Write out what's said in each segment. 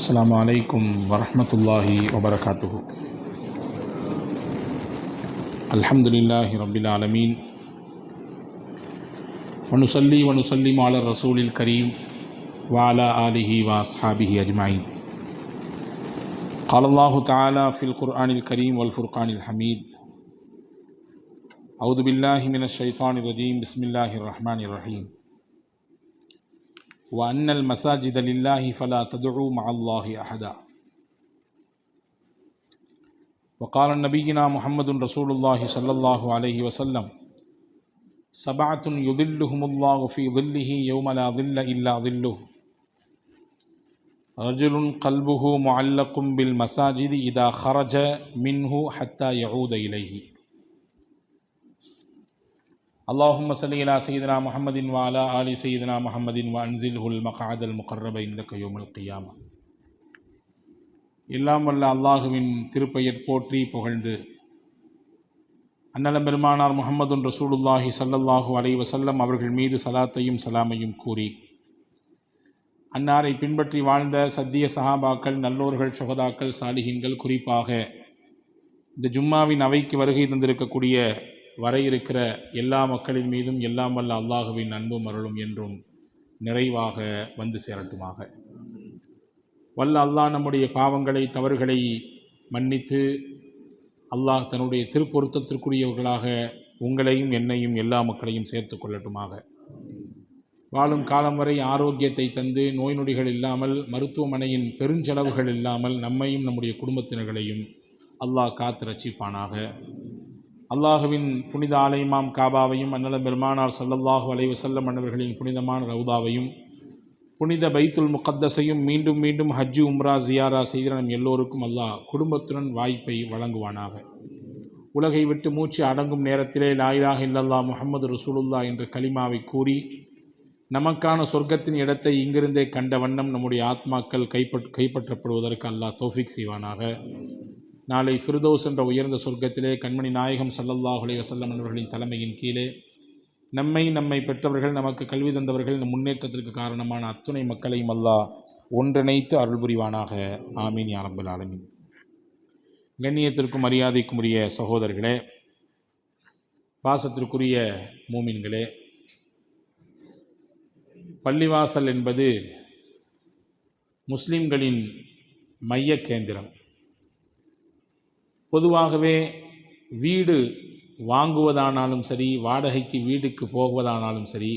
அஸ்ஸலாமு அலைக்கும் வரஹ்மத்துல்லாஹி வபரகாத்துஹு. அல்ஹம்துலில்லாஹி ரப்பில் ஆலமீன் வனுஸல்லி வனுஸல்லிமு அலா ரசூலில் கரீம் வ அலா ஆலிஹி வ அஸ்ஹாபிஹி அஜ்மஈன். क़ாலல்லாஹு தஆலா ஃபில் குர்ஆனில் கரீம் வல் ஃபுர்கானில் ஹமீத். அஊது பில்லாஹி மினஷ் ஷைத்தானிர் ரஜீம். பிஸ்மில்லாஹிர் ரஹ்மானிர் ரஹீம். وَأَنَّ الْمَسَاجِدَ لِلَّهِ فَلَا تَدْعُوا مَعَ اللَّهِ أَحَدًا. وقال نبينا محمد رسول الله صلى الله عليه وسلم سبعة يظلهم الله في ظله يوم لا ظل إلا ظله رجل قلبه معلق بالمساجد إذا خرج منه حتى يعود إليه. اللهم صل على سيدنا محمد وعلى آل سيدنا محمد وأنزله المقعد المقرب عندك يوم القيامة. எல்லாம் வல்ல அல்லாஹுவின் திருப்பெயர் போற்றி புகழ்ந்து அன்னலம் பெருமானார் முஹம்மதுன் ரசூலுல்லாஹி ஸல்லல்லாஹு அலைஹி வஸல்லம் அவர்கள் மீது சலாத்தையும் சலாமையும் கூறி அன்னாரை பின்பற்றி வாழ்ந்த சத்திய சஹாபாக்கள், நல்லோர்கள், சுஹதாக்கள், சாலிஹீன்கள், குறிப்பாக இந்த ஜும்மாவின் அவைக்கு வருகை தந்திருக்கக்கூடிய வர இருக்கிற எல்லா மக்களின் மீதும் எல்லாம் வல்ல அல்லாஹுவின் அன்பும் அருளும் என்றும் நிறைவாக வந்து சேரட்டுமாக. வல்ல அல்லாஹ் நம்முடைய பாவங்களை, தவறுகளை மன்னித்து அல்லாஹ் தன்னுடைய திருப்பொருத்தத்திற்குரியவர்களாக உங்களையும் என்னையும் எல்லா மக்களையும் சேர்த்து கொள்ளட்டுமாக. வாழும் காலம் வரை ஆரோக்கியத்தை தந்து நோய் நொடிகள் இல்லாமல், மருத்துவமனையின் பெருஞ்செலவுகள் இல்லாமல் நம்மையும் நம்முடைய குடும்பத்தினர்களையும் அல்லாஹ் காத்து ரட்சிப்பானாக. அல்லாஹுவின் புனித ஆலயமாம் காபாவையும், அன்னலம் பெருமானார் ஸல்லல்லாஹு அலைஹி வஸல்லம் அன்னவர்களின் புனிதமான ரவுதாவையும், புனித பைத்துல் முகத்தஸையும் மீண்டும் மீண்டும் ஹஜ்ஜு உம்ரா ஜியாரா செய்கிற நம் எல்லோருக்கும் அல்லாஹ் குடும்பத்துடன் வாய்ப்பை வழங்குவானாக. உலகை விட்டு மூச்சு அடங்கும் நேரத்திலே லா இலாஹ இல்லல்லாஹ் முஹம்மது ரசூலுல்லாஹ் என்ற கலிமாவை கூறி நமக்கான சொர்க்கத்தின் இடத்தை இங்கிருந்தே கண்ட வண்ணம் நம்முடைய ஆத்மாக்கள் கைப்பற்றப்படுவதற்கு அல்லாஹ் தௌஃபீக் செய்வானாக. நாளை ஃபிர்தௌஸ் என்ற உயர்ந்த சொர்க்கத்திலே கண்மணி நாயகம் ஸல்லல்லாஹு அலைஹி வஸல்லம் அவர்களின் தலைமையின் கீழே நம்மை பெற்றவர்கள், நமக்கு கல்வி தந்தவர்கள், நம் முன்னேற்றத்திற்கு காரணமான அத்துணை மக்களையும் அல்லாஹ் ஒன்றிணைத்து அருள் புரிவானாக. ஆமீன் யா ரப்பல் ஆலமீன். கண்ணியத்திற்கும் மரியாதைக்கும் உரிய சகோதரர்களே, பாசத்திற்குரிய மூமின்களே, பள்ளிவாசல் என்பது முஸ்லிம்களின் மைய கேந்திரம். பொதுவாகவே வீடு வாங்குவதானாலும் சரி, வாடகைக்கு வீடுக்கு போவதானாலும் சரி,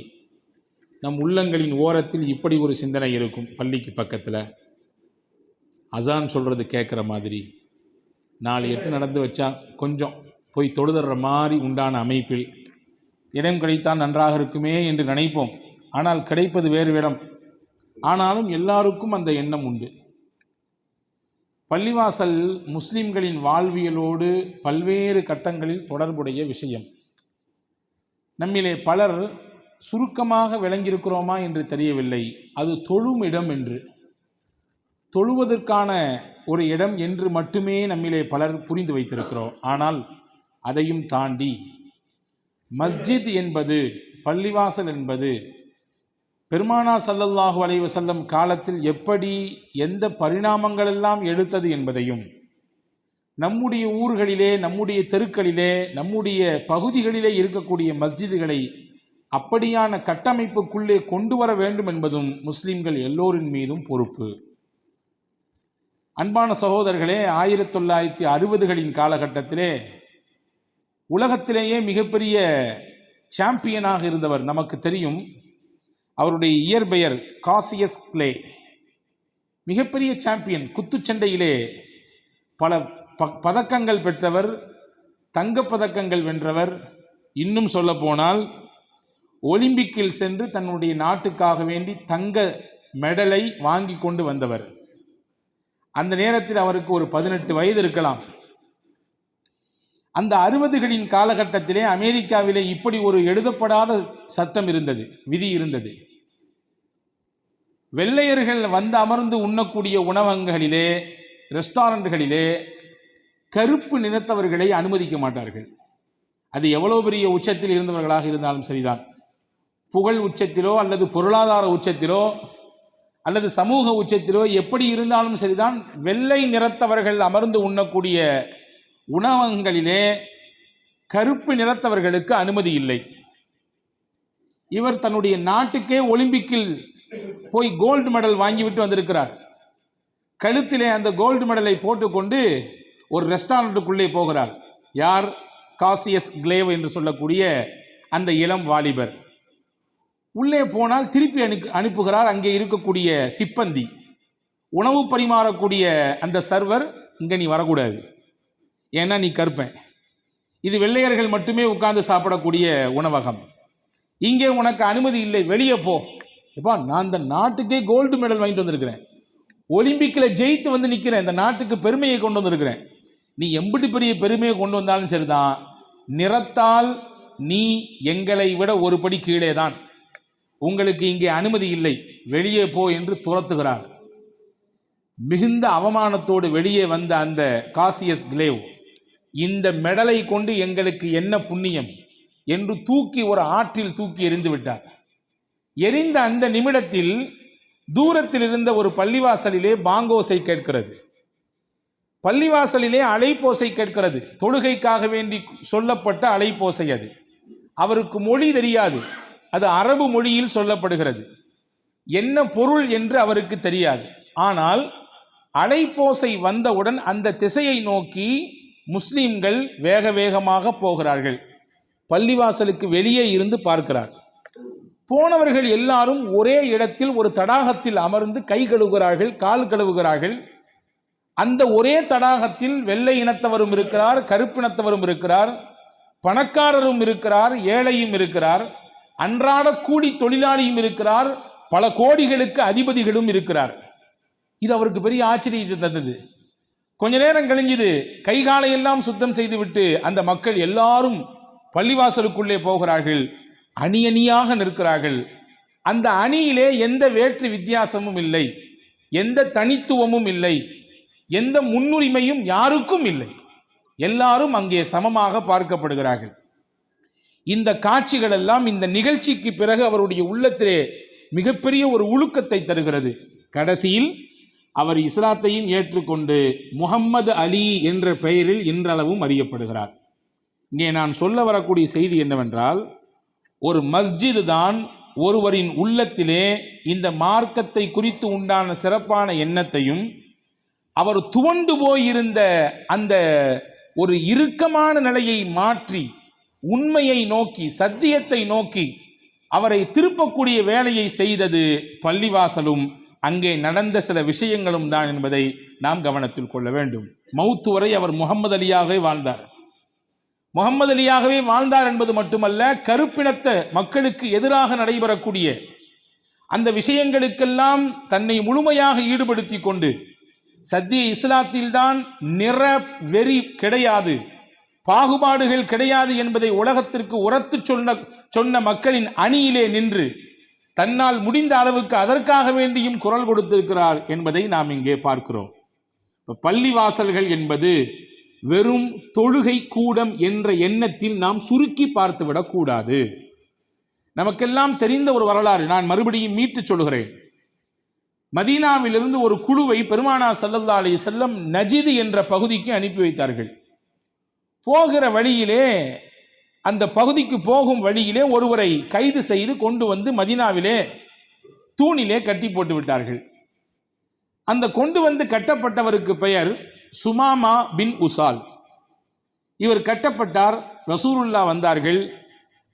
நம் உள்ளங்களின் ஓரத்தில் இப்படி ஒரு சிந்தனை இருக்கும். பள்ளிக்கு பக்கத்தில் அசான் சொல்கிறது கேட்குற மாதிரி 4-8 நடந்து வச்சா கொஞ்சம் போய் தொழுதுற மாதிரி உண்டான அமைப்பில் இடம் கிடைத்தால் நன்றாக இருக்குமே என்று நினைப்போம். ஆனால் கிடைப்பது வேறு இடம். ஆனாலும் எல்லாருக்கும் அந்த எண்ணம் உண்டு. பள்ளிவாசல் முஸ்லிம்களின் வாழ்வியலோடு பல்வேறு கட்டங்களில் தொடர்புடைய விஷயம். நம்மிலே பலர் சுருக்கமாக விளங்கியிருக்கிறோமா என்று தெரியவில்லை. அது தொழும் இடம் என்று, தொழுவதற்கான ஒரு இடம் என்று மட்டுமே நம்மிலே பலர் புரிந்து வைத்திருக்கிறோம். ஆனால் அதையும் தாண்டி மஸ்ஜித் என்பது, பள்ளிவாசல் என்பது பெருமானார் ஸல்லல்லாஹு அலைஹி வஸல்லம் காலத்தில் எப்படி எந்த பரிணாமங்களெல்லாம் எடுத்தது என்பதையும், நம்முடைய ஊர்களிலே, நம்முடைய தெருக்களிலே, நம்முடைய பகுதிகளிலே இருக்கக்கூடிய மஸ்ஜிதுகளை அப்படியான கட்டமைப்புக்குள்ளே கொண்டு வர வேண்டும் என்பதும் முஸ்லிம்கள் எல்லோரின் மீதும் பொறுப்பு. அன்பான சகோதரர்களே, 1960களின் காலகட்டத்திலே உலகத்திலேயே மிகப்பெரிய சாம்பியனாக இருந்தவர் நமக்கு தெரியும். அவருடைய இயற்பெயர் காசியஸ் கிளே. மிகப்பெரிய சாம்பியன். குத்துச்சண்டையிலே பல பதக்கங்கள் பெற்றவர், தங்கப்பதக்கங்கள் வென்றவர். இன்னும் சொல்ல போனால் ஒலிம்பிக்கில் சென்று தன்னுடைய நாட்டுக்காக வேண்டி தங்க மெடலை வாங்கி கொண்டு வந்தவர். அந்த நேரத்தில் அவருக்கு ஒரு 18 வயது இருக்கலாம். அந்த 60களின் காலகட்டத்திலே அமெரிக்காவிலே இப்படி ஒரு எழுதப்படாத சட்டம் இருந்தது, விதி இருந்தது. வெள்ளையர்கள் வந்து அமர்ந்து உண்ணக்கூடிய உணவகங்களிலே, ரெஸ்டாரண்ட்களிலே கருப்பு நிறத்தவர்களை அனுமதிக்க மாட்டார்கள். அது எவ்வளோ பெரிய உச்சத்தில் இருந்தவர்களாக இருந்தாலும் சரிதான். புகழ் உச்சத்திலோ அல்லது பொருளாதார உச்சத்திலோ அல்லது சமூக உச்சத்திலோ எப்படி இருந்தாலும் சரிதான், வெள்ளை நிறத்தவர்கள் அமர்ந்து உண்ணக்கூடிய உணவகங்களிலே கருப்பு நிறத்தவர்களுக்கு அனுமதி இல்லை. இவர் தன்னுடைய நாட்டுக்கே ஒலிம்பிக்கில் போய் கோல்டு மெடல் வாங்கிவிட்டு வந்திருக்கிறார். கழுத்திலே அந்த கோல்டு மெடலை போட்டுக்கொண்டு ஒரு ரெஸ்டாரண்ட்டுக்குள்ளே போகிறார். யார்? காசியஸ் கிளேவ் என்று சொல்லக்கூடிய அந்த இளம் வாலிபர். உள்ளே போனால் திருப்பி அனுப்புகிறார் அங்கே இருக்கக்கூடிய சிப்பந்தி. உணவு பரிமாறக்கூடிய அந்த சர்வர், இங்கே நீ வரக்கூடாது, ஏன்னா நீ கருப்பேன், இது வெள்ளையர்கள் மட்டுமே உட்கார்ந்து சாப்பிடக்கூடிய உணவகம், இங்கே உனக்கு அனுமதி இல்லை, வெளியே போ. எப்பா, நான் இந்த நாட்டுக்கே கோல்டு மெடல் வாங்கிட்டு வந்திருக்கிறேன், ஒலிம்பிக்கில் ஜெயித்து வந்து நிற்கிறேன், இந்த நாட்டுக்கு பெருமையை கொண்டு வந்திருக்கிறேன், நீ எம்பிட்டு பெரிய பெருமையை கொண்டு வந்தாலும் சரிதான், நிறத்தால் நீ எங்களை விட ஒரு படி கீழே தான், உங்களுக்கு இங்கே அனுமதி இல்லை, வெளியே போ என்று துரத்துகிறார். மிகுந்த அவமானத்தோடு வெளியே வந்த அந்த காசியஸ் கிளேவ், இந்த மெடலை கொண்டு எங்களுக்கு என்ன புண்ணியம் என்று தூக்கி ஒரு ஆற்றில் தூக்கி எறிந்து விட்டார். எரிந்த அந்த நிமிடத்தில் தூரத்தில் இருந்த ஒரு பள்ளிவாசலிலே பாங்கோசை கேட்கிறது. பள்ளிவாசலிலே அழைப்போசை கேட்கிறது. தொழுகைக்காக வேண்டி சொல்லப்பட்ட அழைப்போசை அது. அவருக்கு மொழி தெரியாது, அது அரபு மொழியில் சொல்லப்படுகிறது. என்ன பொருள் என்று அவருக்கு தெரியாது. ஆனால் அழைப்போசை வந்தவுடன் அந்த திசையை நோக்கி முஸ்லிம்கள் வேக வேகமாக போகிறார்கள். பள்ளிவாசலுக்கு வெளியே இருந்து பார்க்கிறார். போனவர்கள் எல்லாரும் ஒரே இடத்தில் ஒரு தடாகத்தில் அமர்ந்து கை கழுவுகிறார்கள், கால் கழுவுகிறார்கள். அந்த ஒரே தடாகத்தில் வெள்ளை இனத்தவரும் இருக்கிறார், கருப்பினத்தவரும் இருக்கிறார், பணக்காரரும் இருக்கிறார், ஏழையும் இருக்கிறார், அன்றாட கூலி தொழிலாளியும் இருக்கிறார், பல கோடிகளுக்கு அதிபதிகளும் இருக்கிறார். இது அவருக்கு பெரிய ஆச்சரியத்தை தந்தது. கொஞ்ச நேரம் கழிஞ்சது, கைகாலை எல்லாம் சுத்தம் செய்துவிட்டு அந்த மக்கள் எல்லாரும் பள்ளிவாசலுக்குள்ளே போகிறார்கள். அணி அணியாக நிற்கிறார்கள். அந்த அணியிலே எந்த வேற்று வித்தியாசமும் இல்லை, எந்த தனித்துவமும் இல்லை, எந்த முன்னுரிமையும் யாருக்கும் இல்லை. எல்லாரும் அங்கே சமமாக பார்க்கப்படுகிறார்கள். இந்த காட்சிகள் எல்லாம் இந்த நிகழ்ச்சிக்கு பிறகு அவருடைய உள்ளத்திலே மிகப்பெரிய ஒரு உழுக்கத்தை தருகிறது. கடைசியில் அவர் இஸ்லாத்தையும் ஏற்றுக்கொண்டு முஹம்மது அலி என்ற பெயரில் இன்றளவும் அறியப்படுகிறார். இங்கே நான் சொல்ல வரக்கூடிய செய்தி என்னவென்றால், ஒரு மஸ்ஜிது தான் ஒருவரின் உள்ளத்திலே இந்த மார்க்கத்தை குறித்து உண்டான சிறப்பான எண்ணத்தையும், அவர் துவண்டு போயிருந்த அந்த ஒரு இறுக்கமான நிலையை மாற்றி உண்மையை நோக்கி, சத்தியத்தை நோக்கி அவரை திருப்பக்கூடிய வேலையை செய்தது பள்ளிவாசலும் அங்கே நடந்த சில விஷயங்களும் தான் என்பதை நாம் கவனத்தில் கொள்ள வேண்டும். மௌத்து வரை அவர் முகமது அலியாகவே வாழ்ந்தார். முகமது அலியாகவே வாழ்ந்தார் என்பது மட்டுமல்ல, கருப்பினத்த மக்களுக்கு எதிராக நடைபெறக்கூடிய அந்த விஷயங்களுக்கெல்லாம் தன்னை முழுமையாக ஈடுபடுத்தி கொண்டு, சத்திய இஸ்லாத்தில்தான் நிற வெறி கிடையாது, பாகுபாடுகள் கிடையாது என்பதை உலகத்திற்கு உரத்து சொன்ன மக்களின் அணியிலே நின்று தன்னால் முடிந்த அளவுக்கு அதற்காக வேண்டியும் குரல் கொடுத்திருக்கிறார் என்பதை நாம் இங்கே பார்க்கிறோம். பள்ளிவாசல்கள் என்பது வெறும் தொழுகை கூடம் என்ற எண்ணத்தில் நாம் சுருக்கி பார்த்துவிடக் கூடாது. நமக்கெல்லாம் தெரிந்த ஒரு வரலாறு நான் மறுபடியும் மீட்டு சொல்கிறேன். மதீனாவிலிருந்து ஒரு குழுவை பெருமானார் ஸல்லல்லாஹு அலைஹி வஸல்லம் நஜித் என்ற பகுதிக்கு அனுப்பி வைத்தார்கள். போகிற வழியிலே, அந்த பகுதிக்கு போகும் வழியிலே ஒருவரை கைது செய்து கொண்டு வந்து மதீனாவிலே தூணிலே கட்டி போட்டு விட்டார்கள். அந்த கொண்டு வந்து கட்டப்பட்டவருக்கு பெயர் சுமாமா பின் உசால். இவர் கட்டப்பட்டார். ரசூலுல்லாஹ் வந்தார்கள்.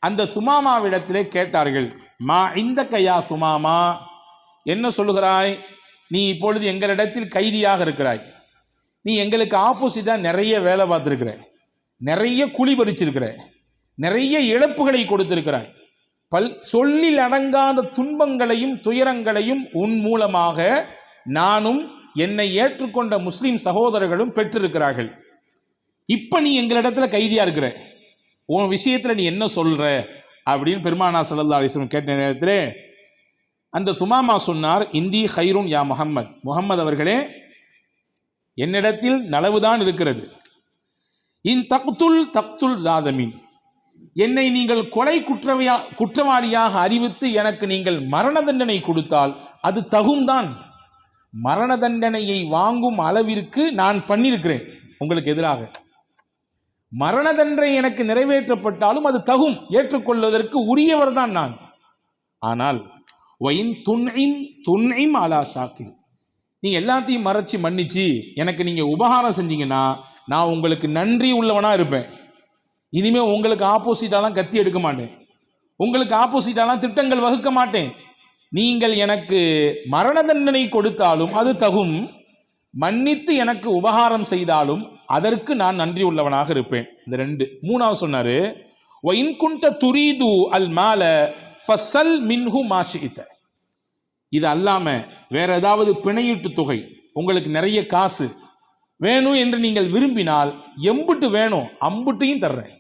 அந்த சுமாமாவிடத்திலே கேட்டார்கள், மா இந்த கையா சுமாமா, என்ன சொல்லுகிறாய்? நீ இப்பொழுது எங்களிடத்தில் கைதியாக இருக்கிறாய். நீ எங்களுக்கு ஆப்போசிட்டாக நிறைய வேலை பார்த்துருக்கிற, நிறைய கூலி பறிச்சிருக்கிற, நிறைய இழப்புகளை கொடுத்திருக்கிறாய். சொல்லில் அடங்காத துன்பங்களையும் துயரங்களையும் உன் மூலமாக நானும் என்னை ஏற்றுக்கொண்ட முஸ்லிம் சகோதரர்களும் பெற்றிருக்கிறார்கள். இப்போ நீ எங்களிடத்துல கைதியாக இருக்கிற, உன் விஷயத்தில் நீ என்ன சொல்கிற அப்படின்னு பெருமானார் ஸல்லல்லாஹு அலைஹி வஸல்லம் கேட்ட நேரத்தில் அந்த சுமாமா சொன்னார், இந்தி ஹைருன் யா முஹம்மத், முஹம்மது அவர்களே, என்னிடத்தில் நலவுதான் இருக்கிறது. இன் தக்துல் தாதமின், என்னை நீங்கள் கொலை குற்றவாளியாக அறிவித்து எனக்கு நீங்கள் மரண தண்டனை கொடுத்தால் அது தகும்தான். மரண தண்டனையை வாங்கும் அளவிற்கு நான் பண்ணியிருக்கிறேன் உங்களுக்கு எதிராக. மரண தண்டனை எனக்கு நிறைவேற்றப்பட்டாலும் அது தகும், ஏற்றுக்கொள்வதற்கு உரியவர் தான் நான். ஆனால் துன்இம் அலா ஷாக்கிர், நீங்க எல்லாத்தையும் மறைச்சி மன்னிச்சு எனக்கு நீங்க உபகாரம் செஞ்சீங்கன்னா நான் உங்களுக்கு நன்றி உள்ளவனா இருப்பேன். இனிமே உங்களுக்கு ஆப்போசிட்டாலாம் கத்தி எடுக்க மாட்டேன், உங்களுக்கு ஆப்போசிட்டாலாம் திட்டங்கள் வகுக்க மாட்டேன். நீங்கள் எனக்கு மரண தண்டனை கொடுத்தாலும் அது தகும், மன்னித்து எனக்கு உபகாரம் செய்தாலும் அதற்கு நான் நன்றி உள்ளவனாக இருப்பேன். இந்த ரெண்டு. மூணாவது சொன்னாரு, வஇன் குன்த துரீது அல் மால ஃபஸல் மின்ஹு மா ஷிஇத. இது அல்லாம வேற ஏதாவது பிணையீட்டு தொகை, உங்களுக்கு நிறைய காசு வேணும் என்று நீங்கள் விரும்பினால் எம்புட்டு வேணும் அம்புட்டையும் தர்றேன்.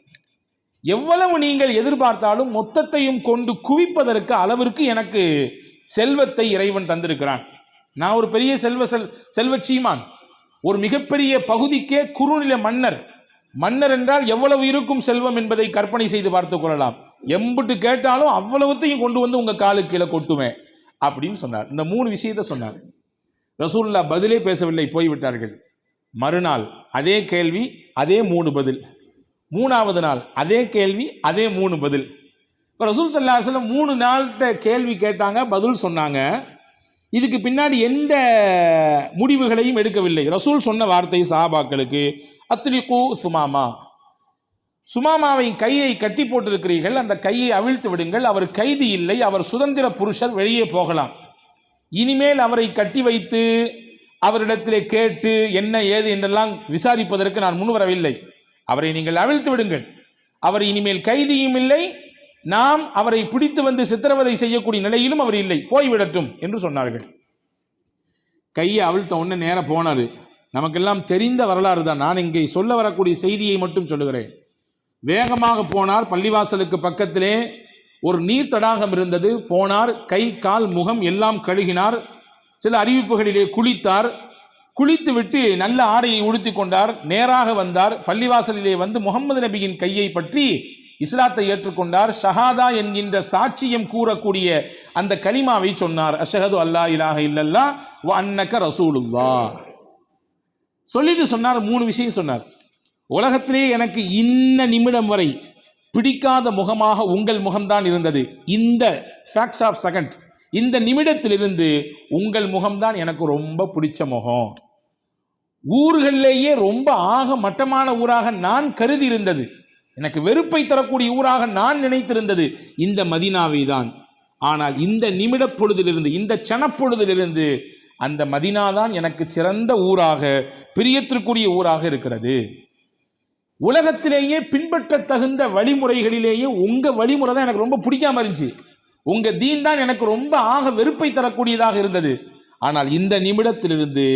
எவ்வளவு நீங்கள் எதிர்பார்த்தாலும் மொத்தத்தையும் கொண்டு குவிப்பதற்கு அளவிற்கு எனக்கு செல்வத்தை இறைவன் தந்திருக்கிறான். நான் ஒரு பெரிய செல்வச்சீமான், ஒரு மிகப்பெரிய பகுதிக்கே குறுநில மன்னர் என்றால் எவ்வளவு இருக்கும் செல்வம் என்பதை கற்பனை செய்து பார்த்துக் கொள்ளலாம். எம்புட்டு கேட்டாலும் அவ்வளவுத்தையும் கொண்டு வந்து உங்க காலுக்கு கீழே கொட்டுவேன் அப்படின்னு சொன்னார். இந்த மூணு விஷயத்தை சொன்னார். ரசூலுல்லாஹ் பதிலே பேசவில்லை, போய்விட்டார்கள். மறுநாள் அதே கேள்வி, அதே 3 பதில். மூணாவது நாள் அதே கேள்வி, அதே 3 பதில். இப்போ ரசூல் ஸல்லல்லாஹு அலைஹி வஸல்லம் 3 நாள்கிட்ட கேள்வி கேட்டாங்க, பதில் சொன்னாங்க. இதுக்கு பின்னாடி எந்த முடிவுகளையும் எடுக்கவில்லை. ரசூல் சொன்ன வார்த்தை சஹாபாக்களுக்கு, அத்லிகு சுமாமா, சுமாமாவை கையை கட்டி போட்டிருக்கிறீர்கள், அந்த கையை அவிழ்த்து விடுங்கள், அவர் கைதி இல்லை, அவர் சுதந்திர புருஷர், வெளியே போகலாம். இனிமேல் அவரை கட்டி வைத்து அவரிடத்திலே கேட்டு என்ன ஏது என்றெல்லாம் விசாரிப்பதற்கு நான் முன்வரவில்லை. அவரை நீங்கள் அவிழ்த்து விடுங்கள், அவர் இனிமேல் கைதியும் இல்லை, நாம் அவரை பிடித்து வந்து சித்திரவதை செய்யக்கூடிய நிலையிலும் அவர் இல்லை, போய்விடட்டும் என்று சொன்னார்கள். கையை அவிழ்த்த உடனே நேரம் போனார். நமக்கெல்லாம் தெரிந்த வரலாறு தான், நான் இங்கே சொல்ல வரக்கூடிய செய்தியை மட்டும் சொல்லுகிறேன். வேகமாக போனார். பள்ளிவாசலுக்கு பக்கத்திலே ஒரு நீர் தடாகம் இருந்தது. போனார், கை கால் முகம் எல்லாம் கழுகினார். சில அறிவிப்புகளிலே குளித்தார். குளித்து விட்டு நல்ல ஆடையை உடுத்தி கொண்டார். நேராக வந்தார். பள்ளிவாசலிலே வந்து முகமது நபியின் கையை பற்றி இஸ்லாத்தை ஏற்றுக்கொண்டார். ஷஹாதா என்கின்ற சாட்சியம் கூறக்கூடிய அந்த கலிமாவை சொன்னார். அஷ்ஹது அல்லா இலாஹ இல்லல்லாஹ் வ அன்னக ரசூலுல்லாஹ் சொல்லிட்டு சொன்னார். 3 விஷயம் சொன்னார். உலகத்திலே எனக்கு இன்ன நிமிடம் வரை பிடிக்காத முகமாக உங்கள் முகம்தான் இருந்தது. இந்த ஃபேக்ட்ஸ் ஆஃப் செகண்ட், இந்த நிமிடத்திலிருந்து உங்கள் முகம்தான் எனக்கு ரொம்ப பிடிச்ச முகம். ஊர்களிலேயே ரொம்ப ஆக மட்டமான ஊராக நான் கருதி இருந்தது, எனக்கு வெறுப்பை தரக்கூடிய ஊராக நான் நினைத்திருந்தது இந்த மதீனாவை தான். ஆனால் இந்த நிமிட பொழுதிலிருந்து, இந்த சனப்பொழுதிலிருந்து அந்த மதீனா தான் எனக்கு சிறந்த ஊராக, பிரியத்திற்குரிய ஊராக இருக்கிறது. உலகத்திலேயே பின்பற்ற தகுந்த வழிமுறைகளிலேயே உங்க வழிமுறை தான் எனக்கு ரொம்ப பிடிக்காம இருந்துச்சு. உங்க தீன் தான் எனக்கு ரொம்ப ஆக வெறுப்பை தரக்கூடியதாக இருந்தது. ஆனால் இந்த நிமிடத்திலிருந்து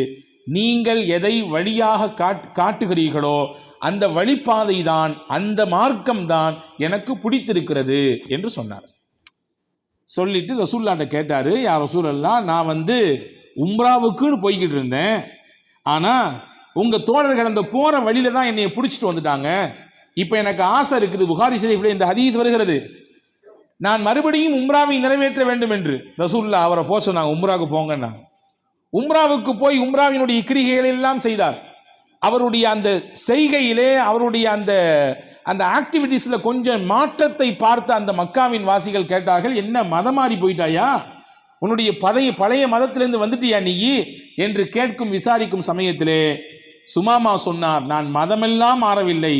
நீங்கள் எதை வழியாக காட்டுகிறீர்களோ அந்த வழிபாதை தான், அந்த மார்க்கம் தான் எனக்கு பிடித்திருக்கிறது என்று சொன்னார். சொல்லிட்டு ரசூலுல்லாஹ்ட்ட கேட்டாரு, யா ரசூலல்லாஹ், நான் உம்ராவுக்குன்னு போய்கிட்டு இருந்தேன், ஆனால் உங்கள் தோழர்கள் அந்த போகிற வழியில தான் என்னை பிடிச்சிட்டு வந்துட்டாங்க. இப்போ எனக்கு ஆசை இருக்குது, புகாரி ஷரீஃபில் இந்த ஹதீஸ் வருகிறது, நான் மறுபடியும் உம்ராவை நிறைவேற்ற வேண்டும் என்று. ரசூலுல்லாஹ் அவரை போக சொன்னாங்க, உம்ராவுக்கு போங்கன்னா. உம்ராவுக்கு போய் உம்ராவினுடைய கிரிகைகள் எல்லாம் செய்தார். அவருடைய அந்த செய்கையிலே, அவருடைய அந்த அந்த ஆக்டிவிட்டீஸில் கொஞ்சம் மாற்றத்தை பார்த்த அந்த மக்காவின் வாசிகள் கேட்டார்கள், என்ன மதம் மாறி போயிட்டாயா, உன்னுடைய பழைய மதத்திலிருந்து வந்துட்டியா நீ என்று கேட்கும் விசாரிக்கும் சமயத்திலே சுமாமா சொன்னார், நான் மதமெல்லாம் மாறவில்லை,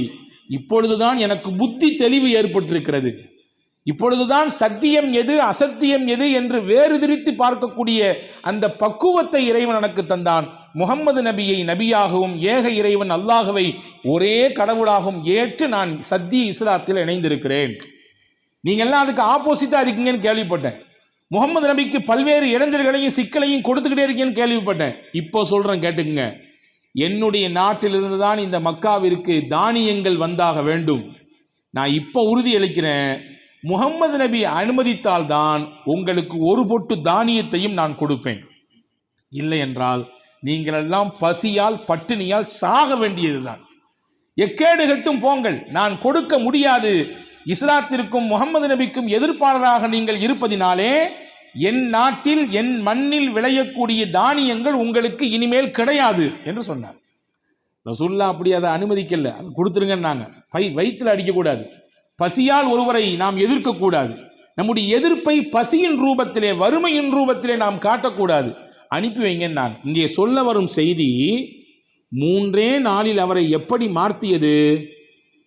இப்பொழுதுதான் எனக்கு புத்தி தெளிவு ஏற்பட்டிருக்கிறது, இப்பொழுதுதான் சத்தியம் எது அசத்தியம் எது என்று வேறுதிரித்து பார்க்கக்கூடிய அந்த பக்குவத்தை இறைவன் எனக்கு தந்தான். முகம்மது நபியை நபியாகவும் ஏக இறைவன் அல்லாஹ்வை ஒரே கடவுளாகவும் ஏற்று நான் சத்திய இஸ்லாத்தில் இணைந்திருக்கிறேன். நீங்கள்லாம் அதுக்கு ஆப்போசிட்டா இருக்கீங்கன்னு கேள்விப்பட்டேன். முகமது நபிக்கு பல்வேறு இடைஞ்சல்களையும் சிக்கலையும் கொடுத்துக்கிட்டே இருக்கீங்கன்னு கேள்விப்பட்டேன். இப்போ சொல்றேன், கேட்டுக்குங்க. என்னுடைய நாட்டிலிருந்து தான் இந்த மக்காவிற்கு தானியங்கள் வந்தாக வேண்டும். நான் இப்போ உறுதி அளிக்கிறேன், முகம்மது நபி அனுமதித்தால்தான் உங்களுக்கு ஒரு பொட்டு தானியத்தையும் நான் கொடுப்பேன். இல்லை என்றால் நீங்கள் எல்லாம் பசியால் பட்டினியால் சாக வேண்டியதுதான். எக்கேடு கட்டும் போங்கள், நான் கொடுக்க முடியாது. இஸ்லாத்திற்கும் முகம்மது நபிக்கும் எதிர்ப்பாளராக நீங்கள் இருப்பதினாலே என் நாட்டில் என் மண்ணில் விளையக்கூடிய தானியங்கள் உங்களுக்கு இனிமேல் கிடையாது என்று சொன்னார். ரசூலுல்லாஹ் அப்படி அதை அனுமதிக்கல, அது கொடுத்துருங்கன்னாங்க. வயிற்றில் அடிக்கக்கூடாது, பசியால் ஒருவரை நாம் எதிர்க்கக்கூடாது, நம்முடைய எதிர்ப்பை பசியின் ரூபத்திலே வறுமையின் ரூபத்திலே நாம் காட்டக்கூடாது, அனுப்பி வைங்கன்னாங்க. இங்கே சொல்ல வரும் செய்தி 3 நாளில் அவரை எப்படி மாற்றியது,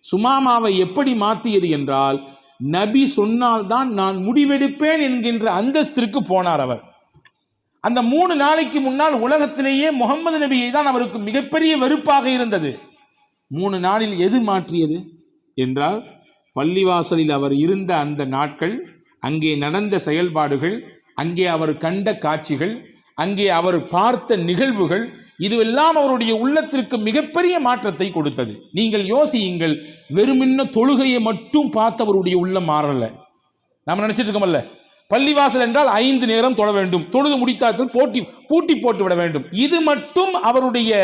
சுமாமாவை எப்படி மாற்றியது என்றால், நபி சொன்னால்தான் நான் முடிவெடுப்பேன் என்கின்ற அந்தஸ்திற்கு போனார் அவர். அந்த 3 நாளைக்கு முன்னால் உலகத்திலேயே முகமது நபியை தான் அவருக்கு மிகப்பெரிய வெறுப்பாக இருந்தது. 3 நாளில் எது மாற்றியது என்றால், பள்ளிவாசலில் அவர் இருந்த அந்த நாட்கள், அங்கே நடந்த செயல்பாடுகள், அங்கே அவர் கண்ட காட்சிகள், அங்கே அவர் பார்த்த நிகழ்வுகள், இதுவெல்லாம் அவருடைய உள்ளத்திற்கு மிகப்பெரிய மாற்றத்தை கொடுத்தது. நீங்கள் யோசியுங்கள், வெறுமின்ன தொழுகையை மட்டும் பார்த்தவருடைய உள்ளம் மாறல. நாம் நினைச்சிட்டு இருக்கோம்ல, பள்ளிவாசல் என்றால் 5 நேரம் தொழ வேண்டும், தொழுது முடித்தால் பூட்டி போட்டு விட வேண்டும். இது மட்டும் அவருடைய